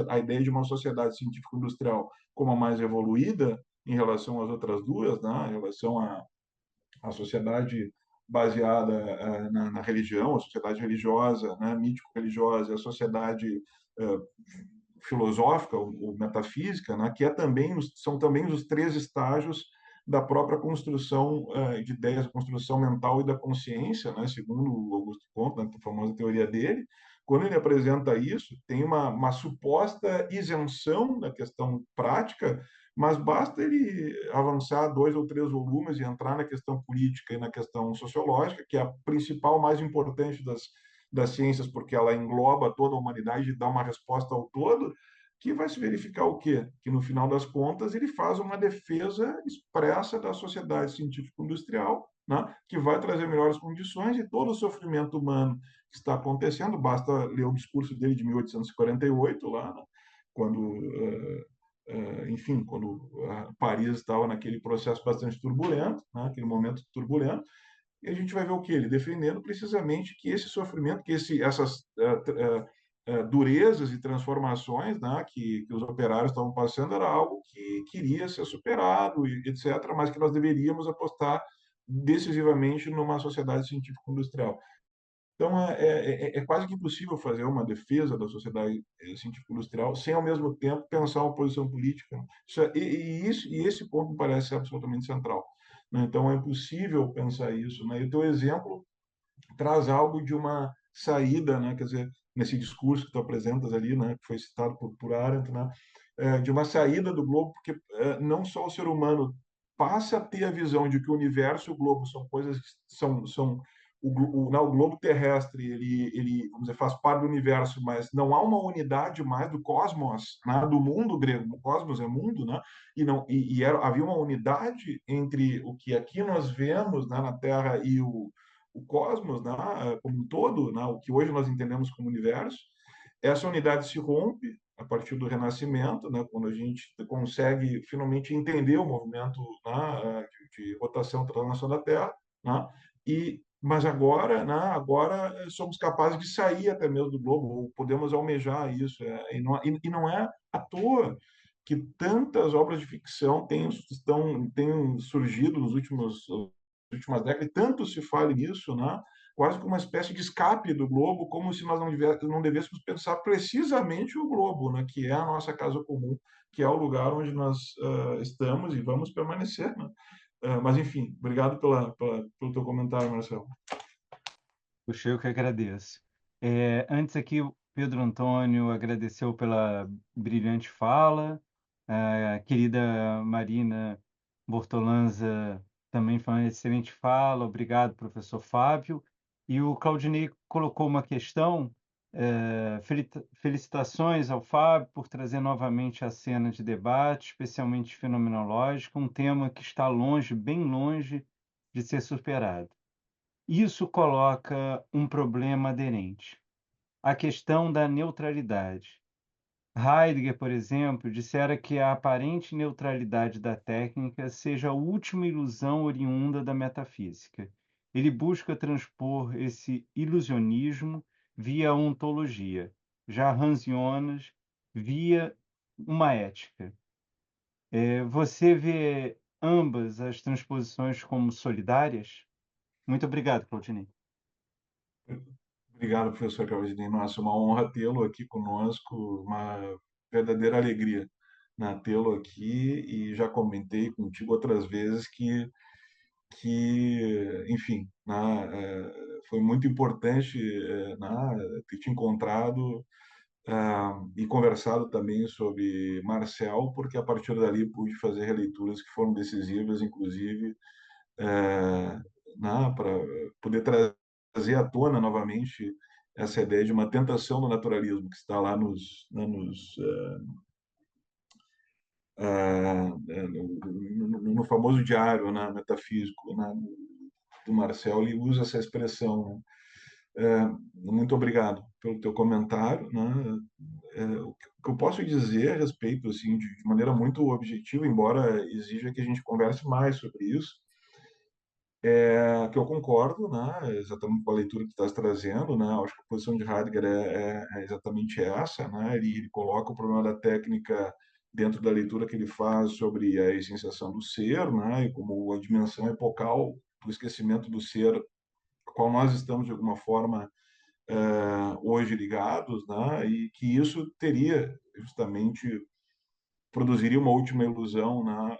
Speaker 2: a ideia de uma sociedade científico-industrial como a mais evoluída em relação às outras duas, né? Em relação à sociedade baseada na religião, a sociedade religiosa, né, mítico-religiosa, a sociedade uh, filosófica ou metafísica, né, que são também os três estágios da própria construção de ideias, a construção mental e da consciência, né, segundo o Augusto Comte, na famosa teoria dele. Quando ele apresenta isso, tem uma suposta isenção da questão prática, mas basta ele avançar 2 ou 3 volumes e entrar na questão política e na questão sociológica, que é a principal, mais importante das ciências, porque ela engloba toda a humanidade e dá uma resposta ao todo, que vai se verificar o quê? Que, no final das contas, ele faz uma defesa expressa da sociedade científico-industrial, né, que vai trazer melhores condições e todo o sofrimento humano que está acontecendo, basta ler o discurso dele de 1848, lá, né, quando, enfim, quando Paris estava naquele processo bastante turbulento, né, aquele momento turbulento, e a gente vai ver o que ele defendendo precisamente que esse sofrimento, essas durezas e transformações, né, que os operários estavam passando era algo que queria ser superado, e etc., mas que nós deveríamos apostar decisivamente numa sociedade científico-industrial. Então, é quase que impossível fazer uma defesa da sociedade científico-industrial sem, ao mesmo tempo, pensar uma posição política, né? E esse ponto me parece absolutamente central, né? Então, é impossível pensar isso, né? E o teu exemplo traz algo de uma saída, né? Quer dizer, nesse discurso que tu apresentas ali, né? Que foi citado por Arendt, né? De uma saída do globo, porque não só o ser humano passa a ter a visão de que o universo e o globo são coisas que são o globo terrestre, vamos dizer, faz parte do universo, mas não há uma unidade mais do cosmos, né, do mundo grego. O cosmos é mundo, né? Havia uma unidade entre o que aqui nós vemos, né, na Terra e o cosmos, né, como um todo, né, o que hoje nós entendemos como universo. Essa unidade se rompe a partir do Renascimento, né, quando a gente consegue finalmente entender o movimento, né, de rotação e translação da Terra, né, mas agora, né, agora somos capazes de sair até mesmo do globo, ou podemos almejar isso, e não é à toa que tantas obras de ficção têm surgido nas últimas décadas, e tanto se fala nisso, né, quase como uma espécie de escape do globo, como se nós não devêssemos pensar precisamente o globo, né, que é a nossa casa comum, que é o lugar onde nós estamos e vamos permanecer, né? Mas, enfim, obrigado pelo teu comentário, Marcelo.
Speaker 1: Puxa, eu que agradeço. Antes aqui, o Pedro Antônio agradeceu pela brilhante fala, a querida Marina Bortolanza também foi uma excelente fala, obrigado, professor Fábio. E o Claudinei colocou uma questão, felicitações ao Fábio por trazer novamente à cena de debate, especialmente fenomenológico, um tema que está longe, bem longe de ser superado. Isso coloca um problema aderente, a questão da neutralidade. Heidegger, por exemplo, dissera que a aparente neutralidade da técnica seja a última ilusão oriunda da metafísica. Ele busca transpor esse ilusionismo via a ontologia, já Hans Jonas via uma ética. Você vê ambas as transposições como solidárias? Muito obrigado, Claudinei.
Speaker 2: Obrigado, professor Claudinei. Nossa, uma honra tê-lo aqui conosco, uma verdadeira alegria, né, tê-lo aqui e já comentei contigo outras vezes que enfim, né, foi muito importante né, ter te encontrado e conversado também sobre Marcel, porque a partir dali pude fazer releituras que foram decisivas, inclusive né, para poder trazer à tona novamente essa ideia de uma tentação do naturalismo que está lá no famoso diário, né, metafísico, né, do Marcel. Ele usa essa expressão. Muito obrigado pelo teu comentário, né? O que eu posso dizer a respeito, assim, de maneira muito objetiva, embora exija que a gente converse mais sobre isso, que eu concordo, né, exatamente com a leitura que tu estás trazendo, né, acho que a posição de Heidegger é exatamente essa, né, ele coloca o problema da técnica dentro da leitura que ele faz sobre a essenciação do ser, né, e como a dimensão epocal do esquecimento do ser, a qual nós estamos, de alguma forma, hoje ligados, né, e que isso teria justamente produziria uma última ilusão, né,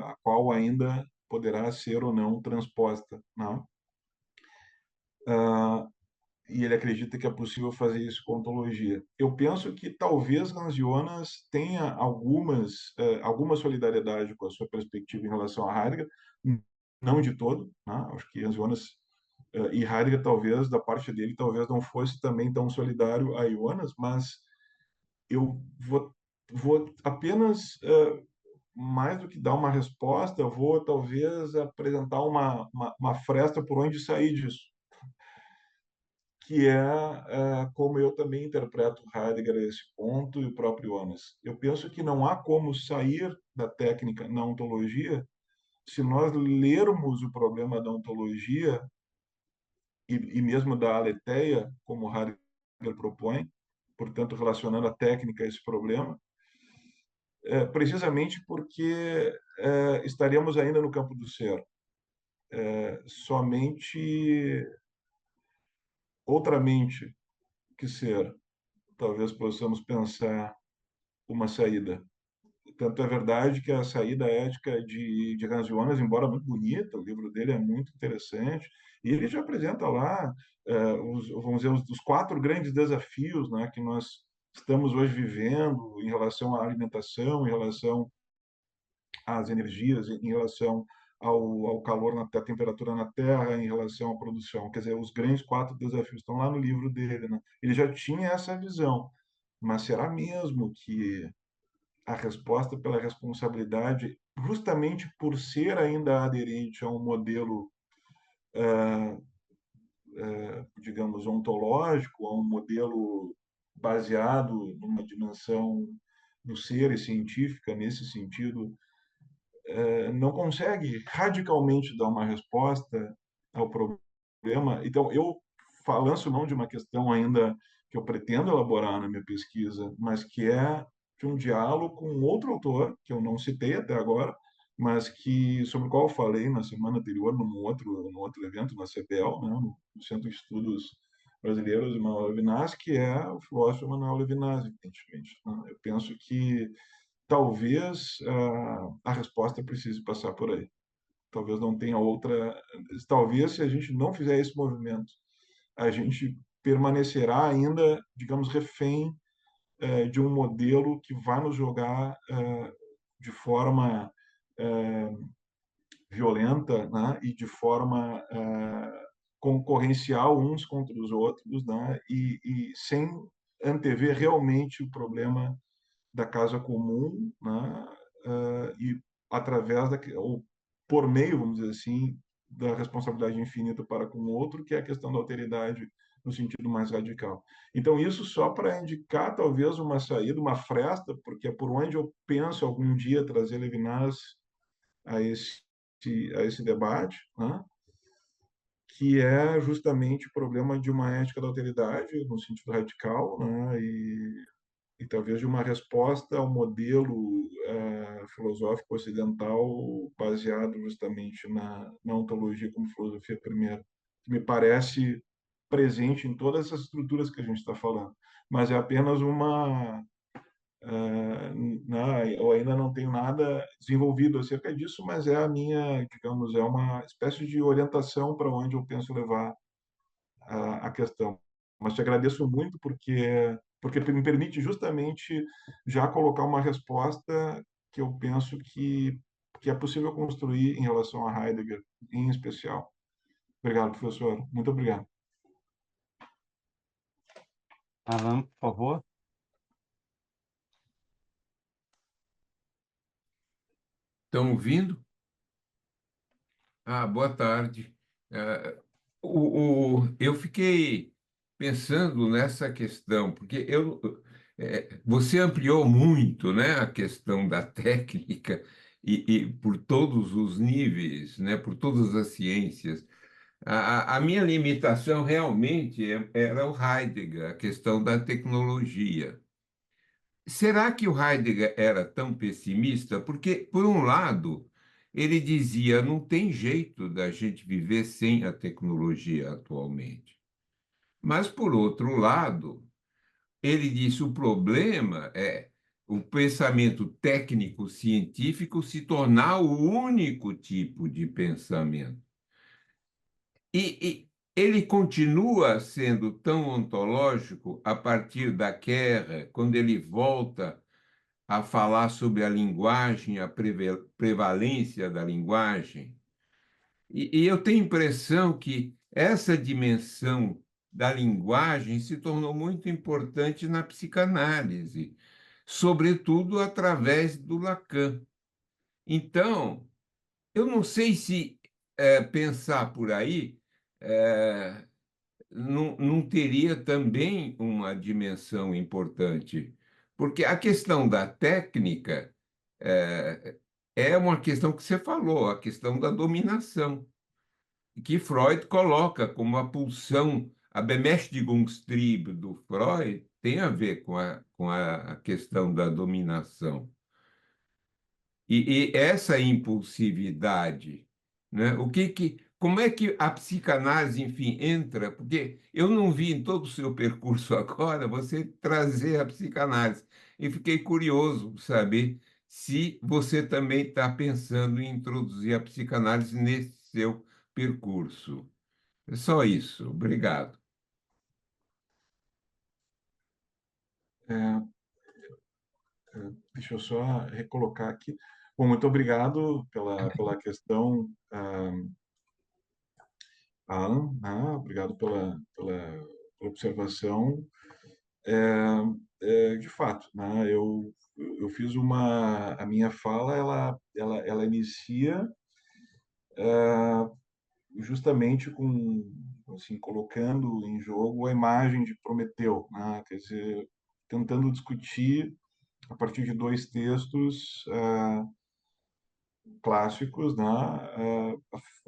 Speaker 2: a qual ainda poderá ser ou não transposta, né? E ele acredita que é possível fazer isso com ontologia. Eu penso que talvez Hans Jonas tenha alguma solidariedade com a sua perspectiva em relação a Heidegger, não de todo, né? Acho que Hans Jonas e Heidegger talvez da parte dele talvez não fosse também tão solidário a Jonas, mas eu vou apenas mais do que dar uma resposta, eu vou talvez apresentar uma fresta por onde sair disso, que como eu também interpreto Heidegger a esse ponto e o próprio Jonas. Eu penso que não há como sair da técnica na ontologia se nós lermos o problema da ontologia e mesmo da aletheia, como Heidegger propõe, portanto, relacionando a técnica a esse problema, precisamente porque estaríamos ainda no campo do ser. Somente outra mente que ser, talvez possamos pensar uma saída. Tanto é verdade que a saída ética de Hans Jonas, embora muito bonita, o livro dele é muito interessante, e ele já apresenta lá, vamos dizer, os 4 grandes desafios, né, que nós estamos hoje vivendo em relação à alimentação, em relação às energias, em relação ao calor, à temperatura na Terra, em relação à produção. Quer dizer, os grandes 4 desafios estão lá no livro dele. Né? Ele já tinha essa visão, mas será mesmo que a resposta pela responsabilidade, justamente por ser ainda aderente a um modelo, digamos, ontológico, a um modelo baseado numa dimensão do ser e científica, nesse sentido, não consegue radicalmente dar uma resposta ao problema. Então, eu lanço mão de uma questão ainda que eu pretendo elaborar na minha pesquisa, mas que é de um diálogo com outro autor, que eu não citei até agora, mas sobre o qual eu falei na semana anterior, num outro evento, na CBL, né, no Centro de Estudos Brasileiros de Manuel Levinas, que é o filósofo Manuel Levinas, evidentemente. Né? Eu penso que talvez a resposta precise passar por aí. Talvez não tenha outra. Talvez se a gente não fizer esse movimento a gente permanecerá ainda, digamos, refém de um modelo que vai nos jogar de forma violenta, né, e de forma concorrencial uns contra os outros, né, e sem antever realmente o problema da casa comum, né, e através ou por meio, vamos dizer assim, da responsabilidade infinita para com o outro, que é a questão da alteridade no sentido mais radical. Então, isso só para indicar talvez uma saída, uma fresta, porque é por onde eu penso algum dia trazer Levinas a esse debate, né? Que é justamente o problema de uma ética da alteridade, no sentido radical, né? E talvez de uma resposta ao modelo filosófico ocidental baseado justamente na ontologia como filosofia primeira, que me parece presente em todas essas estruturas que a gente está falando. Mas é apenas uma eu ainda não tenho nada desenvolvido acerca disso, mas é a minha, digamos, é uma espécie de orientação para onde eu penso levar a questão. Mas te agradeço muito porque me permite justamente já colocar uma resposta que eu penso que é possível construir em relação a Heidegger, em especial. Obrigado, professor. Muito obrigado.
Speaker 1: Alan, por favor.
Speaker 3: Estão ouvindo? Ah, boa tarde. Eu fiquei pensando nessa questão, porque você ampliou muito, né, a questão da técnica e por todos os níveis, né, por todas as ciências. A minha limitação realmente era o Heidegger, a questão da tecnologia. Será que o Heidegger era tão pessimista? Porque, por um lado, ele dizia não tem jeito da gente viver sem a tecnologia atualmente. Mas, por outro lado, ele disse o problema é o pensamento técnico-científico se tornar o único tipo de pensamento. E ele continua sendo tão ontológico a partir da Guerra, quando ele volta a falar sobre a linguagem, a prevalência da linguagem. E eu tenho a impressão que essa dimensão da linguagem se tornou muito importante na psicanálise, sobretudo através do Lacan. Então, eu não sei se pensar por aí não teria também uma dimensão importante, porque a questão da técnica é, é uma questão que você falou, a questão da dominação, que Freud coloca como a pulsão, a Bemächtigungstrieb do Freud tem a ver com a questão da dominação. E essa impulsividade, né? Como é que a psicanálise, enfim, entra? Porque eu não vi em todo o seu percurso agora você trazer a psicanálise. E fiquei curioso saber se você também está pensando em introduzir a psicanálise nesse seu percurso. É só isso. Obrigado.
Speaker 2: É, deixa eu só recolocar aqui. Bom, muito obrigado pela questão, Alan. Obrigado pela observação. De fato, né, eu fiz a minha fala, ela inicia justamente com, assim, colocando em jogo a imagem de Prometeu, né, quer dizer, tentando discutir a partir de dois textos clássicos, né?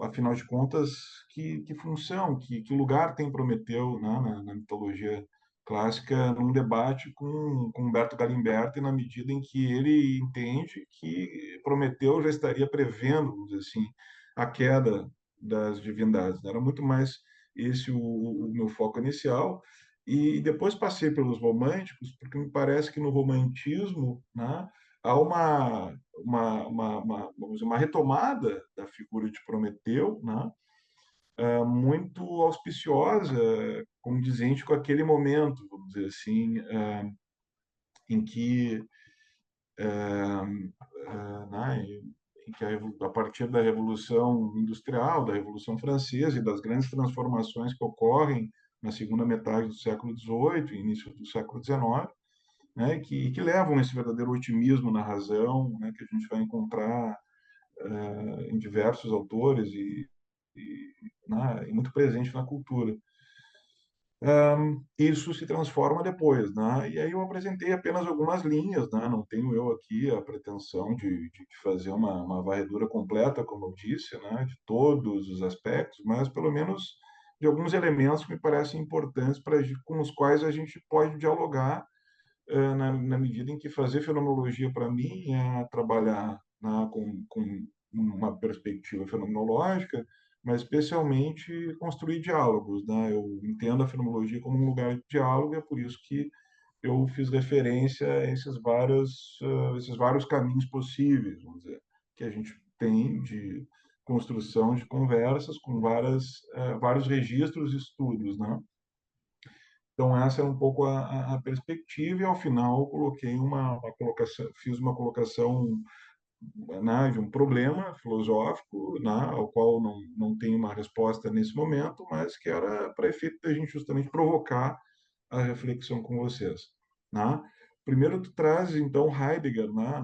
Speaker 2: Afinal de contas, que função, que lugar tem Prometeu, né? Na mitologia clássica, num debate com Humberto Galimberti, na medida em que ele entende que Prometeu já estaria prevendo, vamos dizer assim, a queda das divindades. Era muito mais esse o meu foco inicial. E depois passei pelos românticos, porque me parece que no romantismo, né, há vamos dizer, uma retomada da figura de Prometeu, né? muito auspiciosa, condizente com aquele momento, vamos dizer assim, em que, né, em que a partir da Revolução Industrial, da Revolução Francesa e das grandes transformações que ocorrem na segunda metade do século XVIII e início do século XIX, né, que levam esse verdadeiro otimismo na razão, né, que a gente vai encontrar em diversos autores e muito presente na cultura. Isso se transforma depois, né? E aí eu apresentei apenas algumas linhas, né? Não tenho eu aqui a pretensão de fazer uma varredura completa, como eu disse, né? De todos os aspectos, mas pelo menos de alguns elementos que me parecem importantes com os quais a gente pode dialogar na medida em que fazer fenomenologia para mim é trabalhar, né, com uma perspectiva fenomenológica, mas especialmente construir diálogos, né? Eu entendo a fenomenologia como um lugar de diálogo, e é por isso que eu fiz referência a esses vários caminhos possíveis, vamos dizer, que a gente tem de construção de conversas com vários registros e estudos, né? Então, essa é um pouco a perspectiva, e ao final coloquei uma colocação, fiz uma colocação, né, de um problema filosófico, né, ao qual não tem uma resposta nesse momento, mas que era para efeito da gente justamente provocar a reflexão com vocês. Né? Primeiro, tu traz, então, Heidegger, né,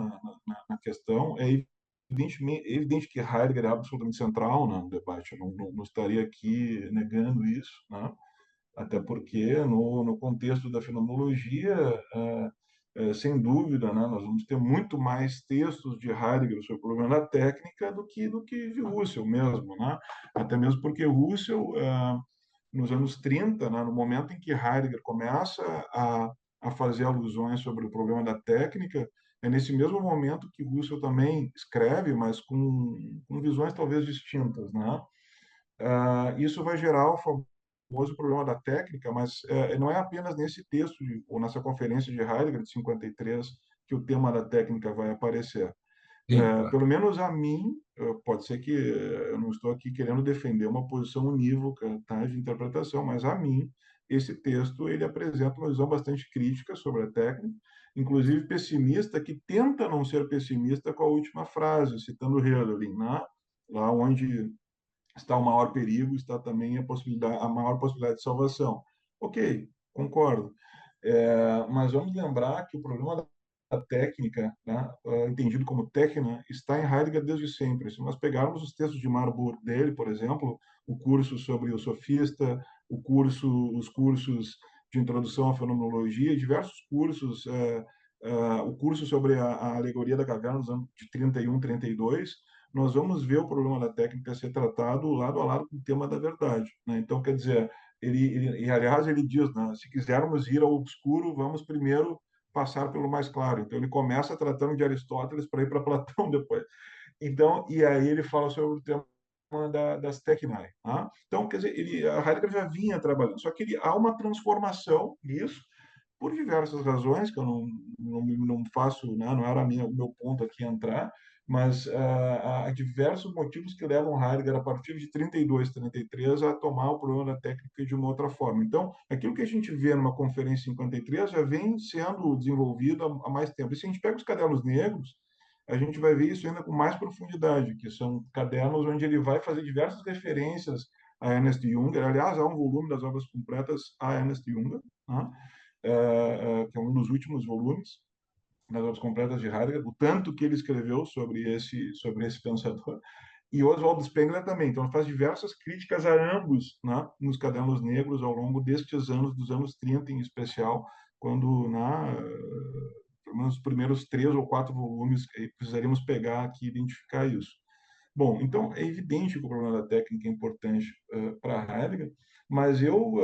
Speaker 2: na questão. É evidente que Heidegger é absolutamente central, né, no debate. Eu não estaria aqui negando isso, né? Até porque, no contexto da fenomenologia, sem dúvida, né, nós vamos ter muito mais textos de Heidegger sobre o problema da técnica do que de Husserl mesmo. Né? Até mesmo porque Husserl, nos anos 30, né, no momento em que Heidegger começa a fazer alusões sobre o problema da técnica, é nesse mesmo momento que Husserl também escreve, mas com visões talvez distintas. Né? Isso vai gerar o famoso problema da técnica, mas não é apenas nesse texto ou nessa conferência de Heidegger de 53 que o tema da técnica vai aparecer.
Speaker 3: Sim, claro.
Speaker 2: Pelo menos a mim, pode ser que eu não estou aqui querendo defender uma posição unívoca, tá, de interpretação, mas a mim esse texto ele apresenta uma visão bastante crítica sobre a técnica, inclusive pessimista, que tenta não ser pessimista com a última frase, citando Hölderlin, né? Lá onde está o maior perigo, está também a maior possibilidade de salvação. Ok, concordo. Mas vamos lembrar que o problema da técnica, né, entendido como técnica, está em Heidegger desde sempre. Se nós pegarmos os textos de Marburg dele, por exemplo, o curso sobre o sofista, os cursos de introdução à fenomenologia, diversos cursos, o curso sobre a alegoria da caverna dos anos de 31, 32, nós vamos ver o problema da técnica ser tratado lado a lado com o tema da verdade. Né? Então, quer dizer, e aliás, ele diz, né, se quisermos ir ao obscuro, vamos primeiro passar pelo mais claro. Então, ele começa tratando de Aristóteles para ir para Platão depois. Então, e aí ele fala sobre o tema das Technai. Tá? Então, quer dizer, a Heidegger já vinha trabalhando, só que há uma transformação nisso, por diversas razões, que eu não faço, né, não era o meu ponto aqui entrar, mas há diversos motivos que levam Heidegger, a partir de 32, 33, a tomar o problema da técnica de uma outra forma. Então, aquilo que a gente vê numa conferência em 53 já vem sendo desenvolvido há mais tempo. E se a gente pega os cadernos negros, a gente vai ver isso ainda com mais profundidade, que são cadernos onde ele vai fazer diversas referências a Ernest Junger. Aliás, há um volume das obras completas a Ernest Junger, né? Que é um dos últimos volumes das obras completas de Heidegger, o tanto que ele escreveu sobre esse pensador, e Oswald Spengler também. Então, ele faz diversas críticas a ambos, né, nos cadernos negros ao longo destes anos, dos anos 30 em especial, quando, pelo menos os primeiros 3 ou 4 volumes, precisaríamos pegar aqui e identificar isso. Bom, então é evidente que o problema da técnica é importante para Heidegger, mas eu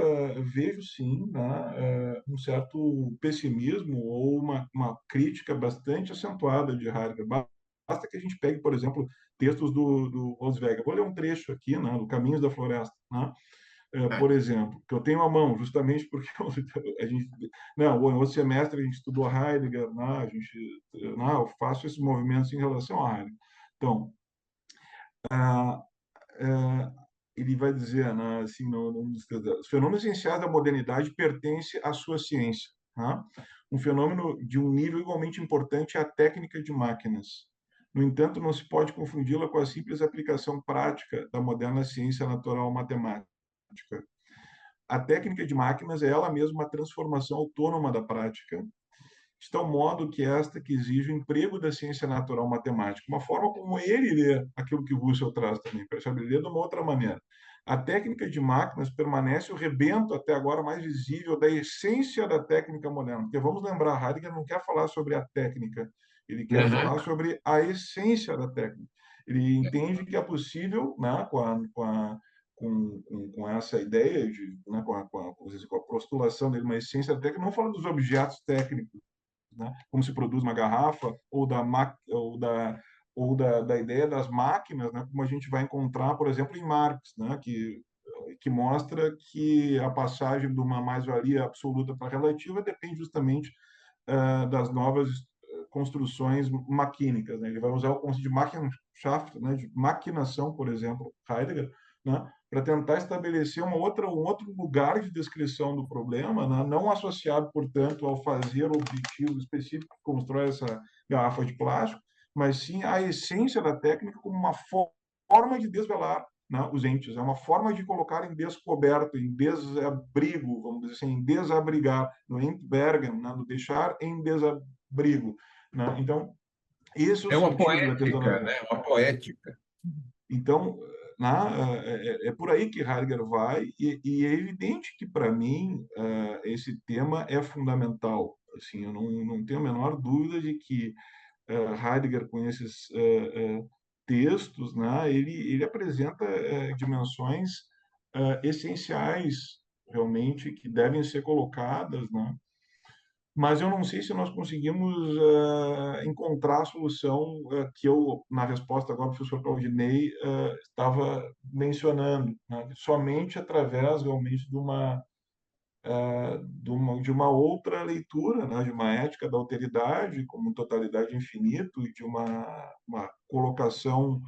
Speaker 2: vejo sim, né, um certo pessimismo ou uma crítica bastante acentuada de Heidegger. Basta que a gente pegue, por exemplo, textos do Holzweg. Vou ler um trecho aqui, né, do Caminhos da Floresta, né?
Speaker 3: Ah,
Speaker 2: Por exemplo, que eu tenho à mão, justamente porque a gente, não, o outro semestre a gente estudou Heidegger, né, eu faço esses movimentos em relação a Heidegger. Então, ele vai dizer, né, assim, os fenômenos essenciais da modernidade pertencem à sua ciência. Tá? Um fenômeno de um nível igualmente importante é a técnica de máquinas. No entanto, não se pode confundi-la com a simples aplicação prática da moderna ciência natural matemática. A técnica de máquinas é ela mesma uma transformação autônoma da prática, de tal modo que esta que exige o emprego da ciência natural matemática, uma forma como ele lê aquilo que o Russell traz também, percebe? Ele lê de uma outra maneira. A técnica de máquinas permanece o rebento até agora mais visível da essência da técnica moderna. Porque vamos lembrar, Heidegger não quer falar sobre a técnica, ele quer
Speaker 3: Aham.
Speaker 2: falar sobre a essência da técnica. Ele entende que é possível, né, com essa ideia de, né, com a postulação dele, uma essência da técnica, não fala dos objetos técnicos, né? Como se produz uma garrafa, ou da ideia das máquinas, né? Como a gente vai encontrar, por exemplo, em Marx, né? Que mostra que a passagem de uma mais-valia absoluta para relativa depende justamente das novas construções maquínicas, né? Ele vai usar o conceito de Markenschaft, né? De maquinação, por exemplo, Heidegger, né? Para tentar estabelecer um outro lugar de descrição do problema, né? Não associado, portanto, ao fazer objetivo específico que constrói essa garrafa de plástico, mas sim a essência da técnica como uma forma de desvelar, né, os entes, é uma forma de colocar em descoberto, em desabrigo, vamos dizer assim, em desabrigar, no entbergen, né, no deixar em desabrigo. Né? Então, esse é o
Speaker 3: É uma
Speaker 2: sentido da
Speaker 3: poética,
Speaker 2: tesouraria.
Speaker 3: né? Uma poética.
Speaker 2: Então, é por aí que Heidegger vai, e é evidente que, para mim, esse tema é fundamental. Assim, eu não tenho a menor dúvida de que Heidegger, com esses textos, né, ele apresenta dimensões essenciais, realmente, que devem ser colocadas, né? Mas eu não sei se nós conseguimos encontrar a solução que eu, na resposta agora, o professor Claudinei estava mencionando, né? Somente através, realmente, de uma outra leitura, né? De uma ética da alteridade como totalidade infinito e de uma colocação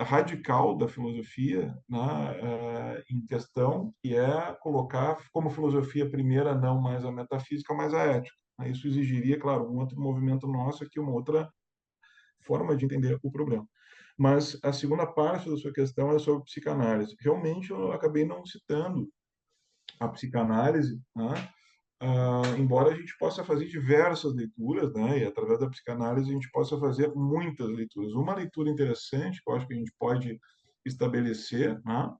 Speaker 2: radical da filosofia, né, em questão, que é colocar como filosofia primeira não mais a metafísica, mas a ética. Isso exigiria, claro, um outro movimento nosso aqui, uma outra forma de entender o problema. Mas a segunda parte da sua questão é sobre psicanálise. Realmente, eu acabei não citando a psicanálise, né? Embora a gente possa fazer diversas leituras, né? E através da psicanálise a gente possa fazer muitas leituras. Uma leitura interessante que eu acho que a gente pode estabelecer, né?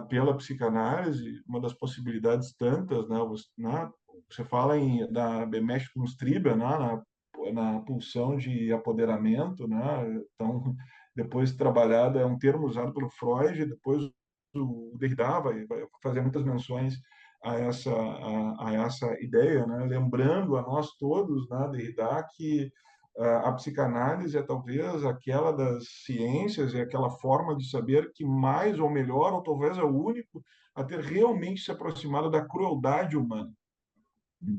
Speaker 2: Pela psicanálise, uma das possibilidades tantas, né? Você fala da Bemesch-Kunstriebe, né? Na pulsão de apoderamento, né? Então, depois trabalhada, é um termo usado pelo Freud, depois o Derrida vai fazer muitas menções a essa ideia, né? Lembrando a nós todos, né, Derrida, que a psicanálise é talvez aquela das ciências, é aquela forma de saber que mais ou melhor, ou talvez é o único a ter realmente se aproximado da crueldade humana, né?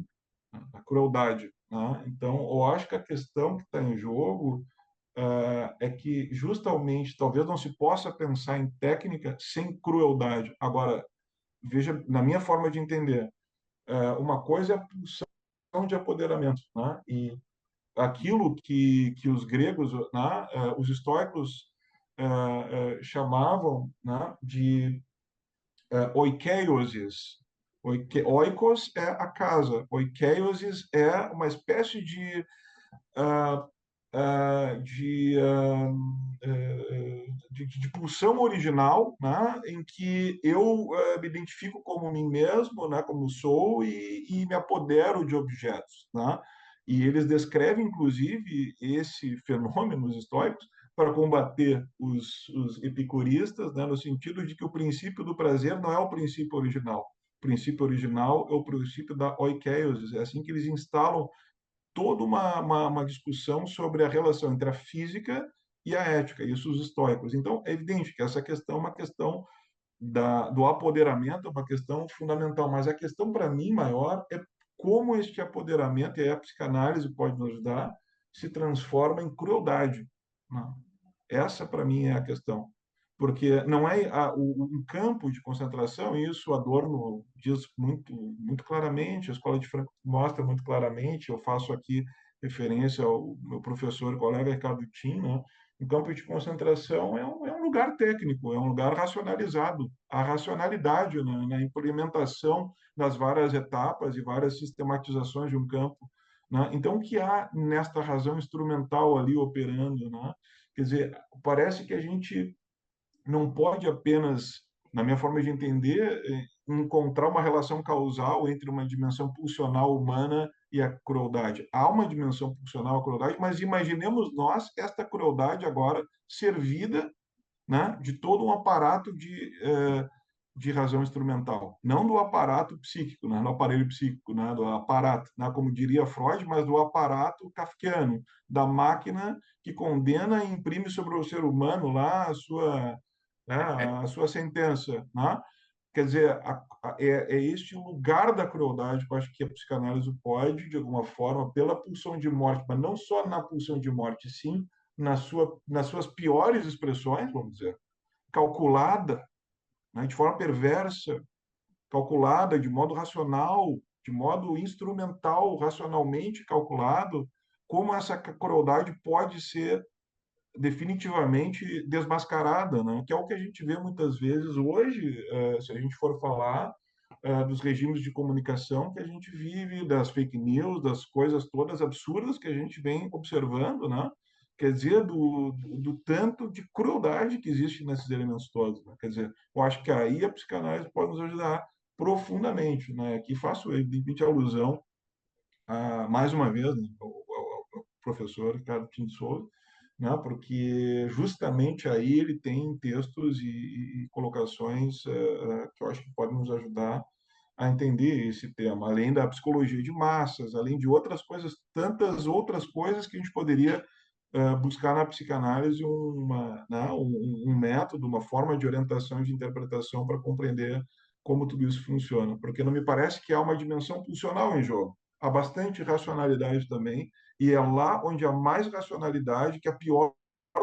Speaker 2: A crueldade, né? Então, eu acho que a questão que está em jogo é que justamente talvez não se possa pensar em técnica sem crueldade. Agora, veja, na minha forma de entender, uma coisa é a pulsão de apoderamento, né? E aquilo que os gregos, né, os estoicos chamavam, né, de oikeiosis. Oikos é a casa, oikeiosis é uma espécie ah, de pulsão original, né, em que eu me identifico como mim mesmo, né, como sou, e me apodero de objetos. Né? E eles descrevem, inclusive, esse fenômeno, os estoicos, para combater os epicuristas, né, no sentido de que o princípio do prazer não é o princípio original. O princípio original é o princípio da oikeiosis. É assim que eles instalam toda uma discussão sobre a relação entre a física e a ética, isso os estoicos. Então, é evidente que essa questão é uma questão do apoderamento, é uma questão fundamental, mas a questão, para mim, maior é como este apoderamento, e aí a psicanálise pode nos ajudar, se transforma em crueldade. Né? Essa, para mim, é a questão. porque não é um campo de concentração, e isso Adorno diz muito claramente, a Escola de Frankfurt mostra muito claramente, eu faço aqui referência ao meu professor e colega Ricardo Tim, né? Um campo de concentração é um lugar técnico, é um lugar racionalizado. A racionalidade, né, na implementação das várias etapas e várias sistematizações de um campo, né? Então, o que há nesta razão instrumental ali operando, né? Quer dizer, parece que a gente não pode apenas, na minha forma de entender, encontrar uma relação causal entre uma dimensão pulsional humana e a crueldade. Há uma dimensão pulsional à crueldade, mas imaginemos nós esta crueldade agora servida, né, de todo um aparato de razão instrumental, não do aparato psíquico, né, do aparelho psíquico, né, do aparato, né, como diria Freud, mas do aparato kafkiano, da máquina que condena e imprime sobre o ser humano lá né,
Speaker 3: É,
Speaker 2: a sua sentença, né? Quer dizer, é este o lugar da crueldade que eu acho que a psicanálise pode, de alguma forma, pela pulsão de morte, mas não só na pulsão de morte, sim nas suas piores expressões, vamos dizer, calculada, né, de forma perversa, calculada de modo racional, de modo instrumental, racionalmente calculado, como essa crueldade pode ser definitivamente desmascarada, né? Que é o que a gente vê muitas vezes hoje, se a gente for falar dos regimes de comunicação que a gente vive, das fake news, das coisas todas absurdas que a gente vem observando, né? Quer dizer, do tanto de crueldade que existe nesses elementos todos, né? Quer dizer, eu acho que aí a psicanálise pode nos ajudar profundamente, né? Aqui faço, evidente, alusão mais uma vez, né, ao professor Ricardo Tim de Souza, né, porque justamente aí ele tem textos e colocações que eu acho que podem nos ajudar a entender esse tema, além da psicologia de massas, além de outras coisas, tantas outras coisas que a gente poderia buscar na psicanálise né, um método, uma forma de orientação e de interpretação para compreender como tudo isso funciona, porque não me parece que há uma dimensão pulsional em jogo. Há bastante racionalidade também, e é lá onde há mais racionalidade que a pior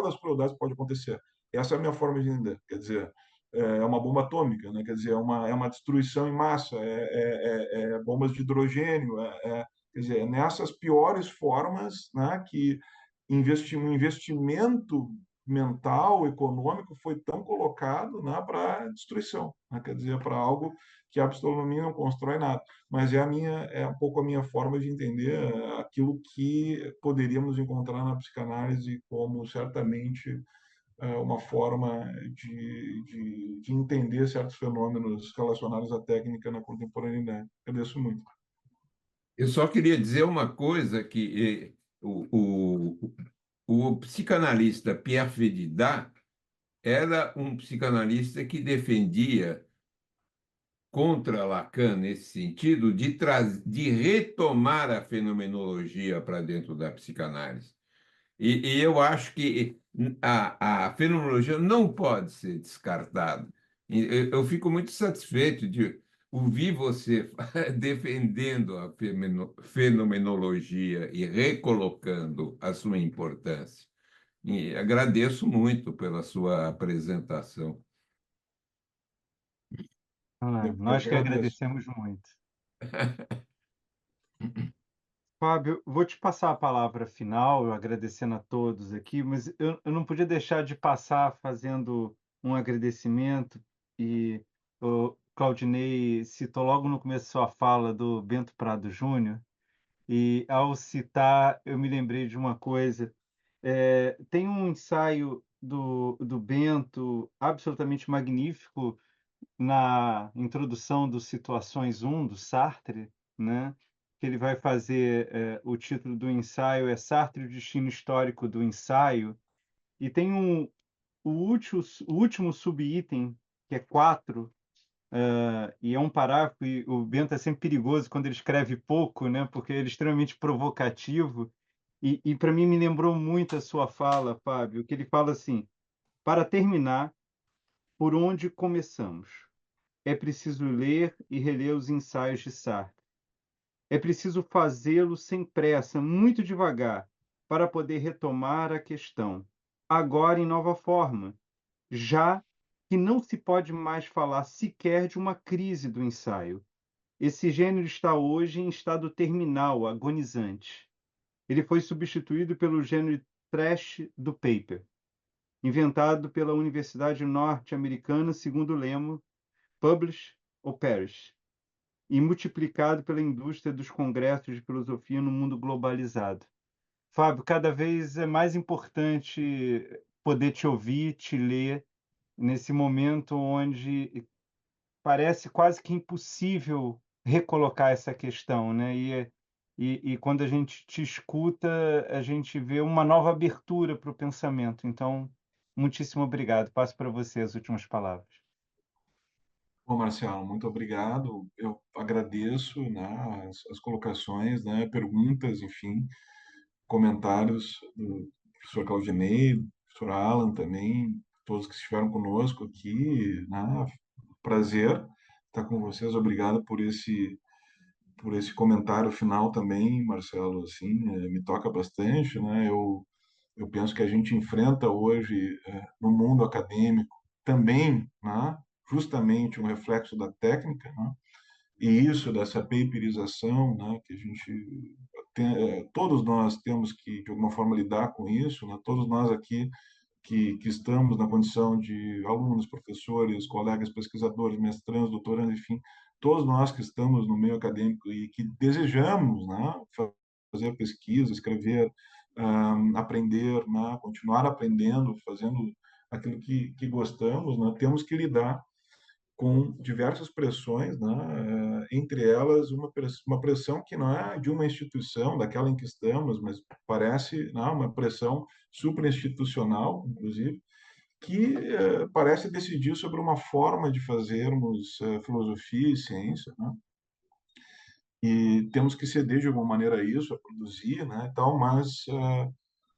Speaker 2: das crueldades pode acontecer. Essa é a minha forma de entender. Quer dizer, é uma bomba atômica, né? Quer dizer, é uma destruição em massa, bombas de hidrogênio, quer dizer, nessas piores formas, né, que um investimento mental, econômico foi tão colocado, né, para destruição, né? Quer dizer, para algo que absolutamente não constrói nada. Mas é um pouco a minha forma de entender aquilo que poderíamos encontrar na psicanálise como certamente uma forma de entender certos fenômenos relacionados à técnica na contemporaneidade. Agradeço muito.
Speaker 3: eu só queria dizer uma coisa que o psicanalista Pierre Fedidat era um psicanalista que defendia contra Lacan nesse sentido de retomar a fenomenologia para dentro da psicanálise. E eu acho que a fenomenologia não pode ser descartada. E eu fico muito satisfeito de ouvir você defendendo a fenomenologia e recolocando a sua importância. E agradeço muito pela sua apresentação.
Speaker 2: Eu
Speaker 1: Nós
Speaker 2: que
Speaker 1: que
Speaker 2: agradeço.
Speaker 1: agradecemos muito. Fábio, vou te passar a palavra final, eu agradecendo a todos aqui, mas eu não podia deixar de passar fazendo um agradecimento, e o Claudinei citou logo no começo da sua fala do Bento Prado Júnior, e ao citar eu me lembrei de uma coisa. Tem um ensaio do Bento absolutamente magnífico na introdução do Situações um do Sartre, né? Que ele vai fazer, o título do ensaio é Sartre, o destino histórico do ensaio, e tem o último subitem, que é 4, e é um parágrafo, e o Bento é sempre perigoso quando ele escreve pouco, né? Porque ele é extremamente provocativo, e para mim me lembrou muito a sua fala, Fábio, que ele fala assim: para terminar, por onde começamos? É preciso ler e reler os ensaios de Sartre. É preciso fazê-lo sem pressa, muito devagar, para poder retomar a questão, agora em nova forma, já que não se pode mais falar sequer de uma crise do ensaio. Esse gênero está hoje em estado terminal, agonizante. Ele foi substituído pelo gênero trash do paper, inventado pela Universidade Norte-Americana segundo o lema Publish or Perish, e multiplicado pela indústria dos congressos de filosofia no mundo globalizado. Fábio, cada vez é mais importante poder te ouvir, te ler, nesse momento onde parece quase que impossível recolocar essa questão, né? E quando a gente te escuta, a gente vê uma nova abertura para o pensamento. Então, muitíssimo obrigado. Passo para você as últimas palavras.
Speaker 2: Bom, Marcelo, muito obrigado. Eu agradeço, né, as colocações, né, perguntas, enfim, comentários do professor Claudinei, do professor Alan também, todos que estiveram conosco aqui, né, prazer estar com vocês. Obrigado por esse comentário final também, Marcelo, assim, me toca bastante, né? Eu penso que a gente enfrenta hoje, no mundo acadêmico, também, né, justamente um reflexo da técnica, né? E isso, dessa paperização, né, que a gente todos nós temos que, de alguma forma, lidar com isso, né? Todos nós aqui que estamos na condição de alunos, professores, colegas pesquisadores, mestrandos, doutorandos, enfim, todos nós que estamos no meio acadêmico e que desejamos, né, fazer pesquisa, escrever, aprender, né, continuar aprendendo, fazendo aquilo que gostamos, né, temos que lidar com diversas pressões, né? Entre elas uma pressão que não é de uma instituição, daquela em que estamos, mas parece, né, uma pressão superinstitucional, inclusive, que parece decidir sobre uma forma de fazermos filosofia e ciência, né? E temos que ceder de alguma maneira a isso, a produzir, né, e tal, mas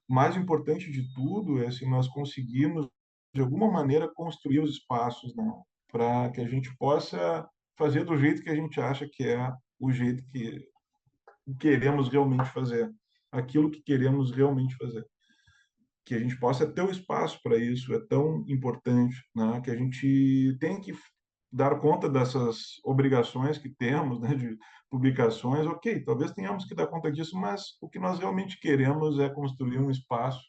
Speaker 2: mais importante de tudo é se nós conseguirmos, de alguma maneira, construir os espaços, né, para que a gente possa fazer do jeito que a gente acha que é o jeito que queremos realmente fazer, aquilo que queremos realmente fazer. Que a gente possa ter o espaço para isso é tão importante, né, que a gente tem que dar conta dessas obrigações que temos, né, de publicações. Ok, talvez tenhamos que dar conta disso, mas o que nós realmente queremos é construir um espaço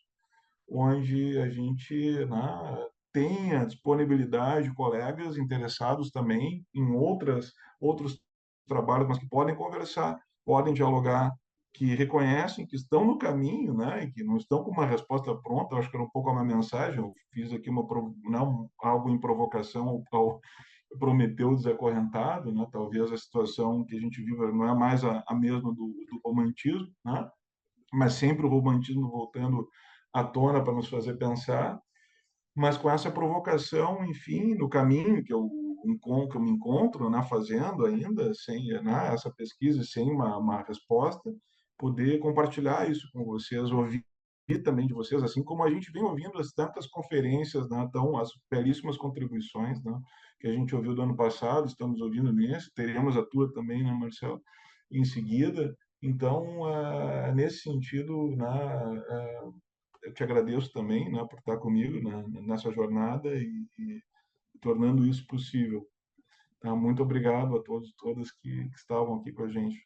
Speaker 2: onde a gente, né, tenha disponibilidade de colegas interessados também em outros trabalhos, mas que podem conversar, podem dialogar, que reconhecem que estão no caminho, né, e que não estão com uma resposta pronta. Eu acho que era um pouco a minha mensagem. Eu fiz aqui não algo em provocação ao Prometeu desacorrentado, né? Talvez a situação que a gente vive não é mais a mesma do romantismo, né? Mas sempre o romantismo voltando à tona para nos fazer pensar, mas com essa provocação, enfim, no caminho que eu me encontro, né, fazendo ainda, sem, né, essa pesquisa, sem uma resposta, poder compartilhar isso com vocês, ouvir também de vocês, assim como a gente vem ouvindo as tantas conferências, né, tão, as belíssimas contribuições, né, que a gente ouviu do ano passado, estamos ouvindo nesse, teremos a tua também, né, Marcelo, em seguida. Então, nesse sentido, né, eu te agradeço também, né, por estar comigo, né, nessa jornada e tornando isso possível. Tá? Muito obrigado a todos e todas que estavam aqui com a gente.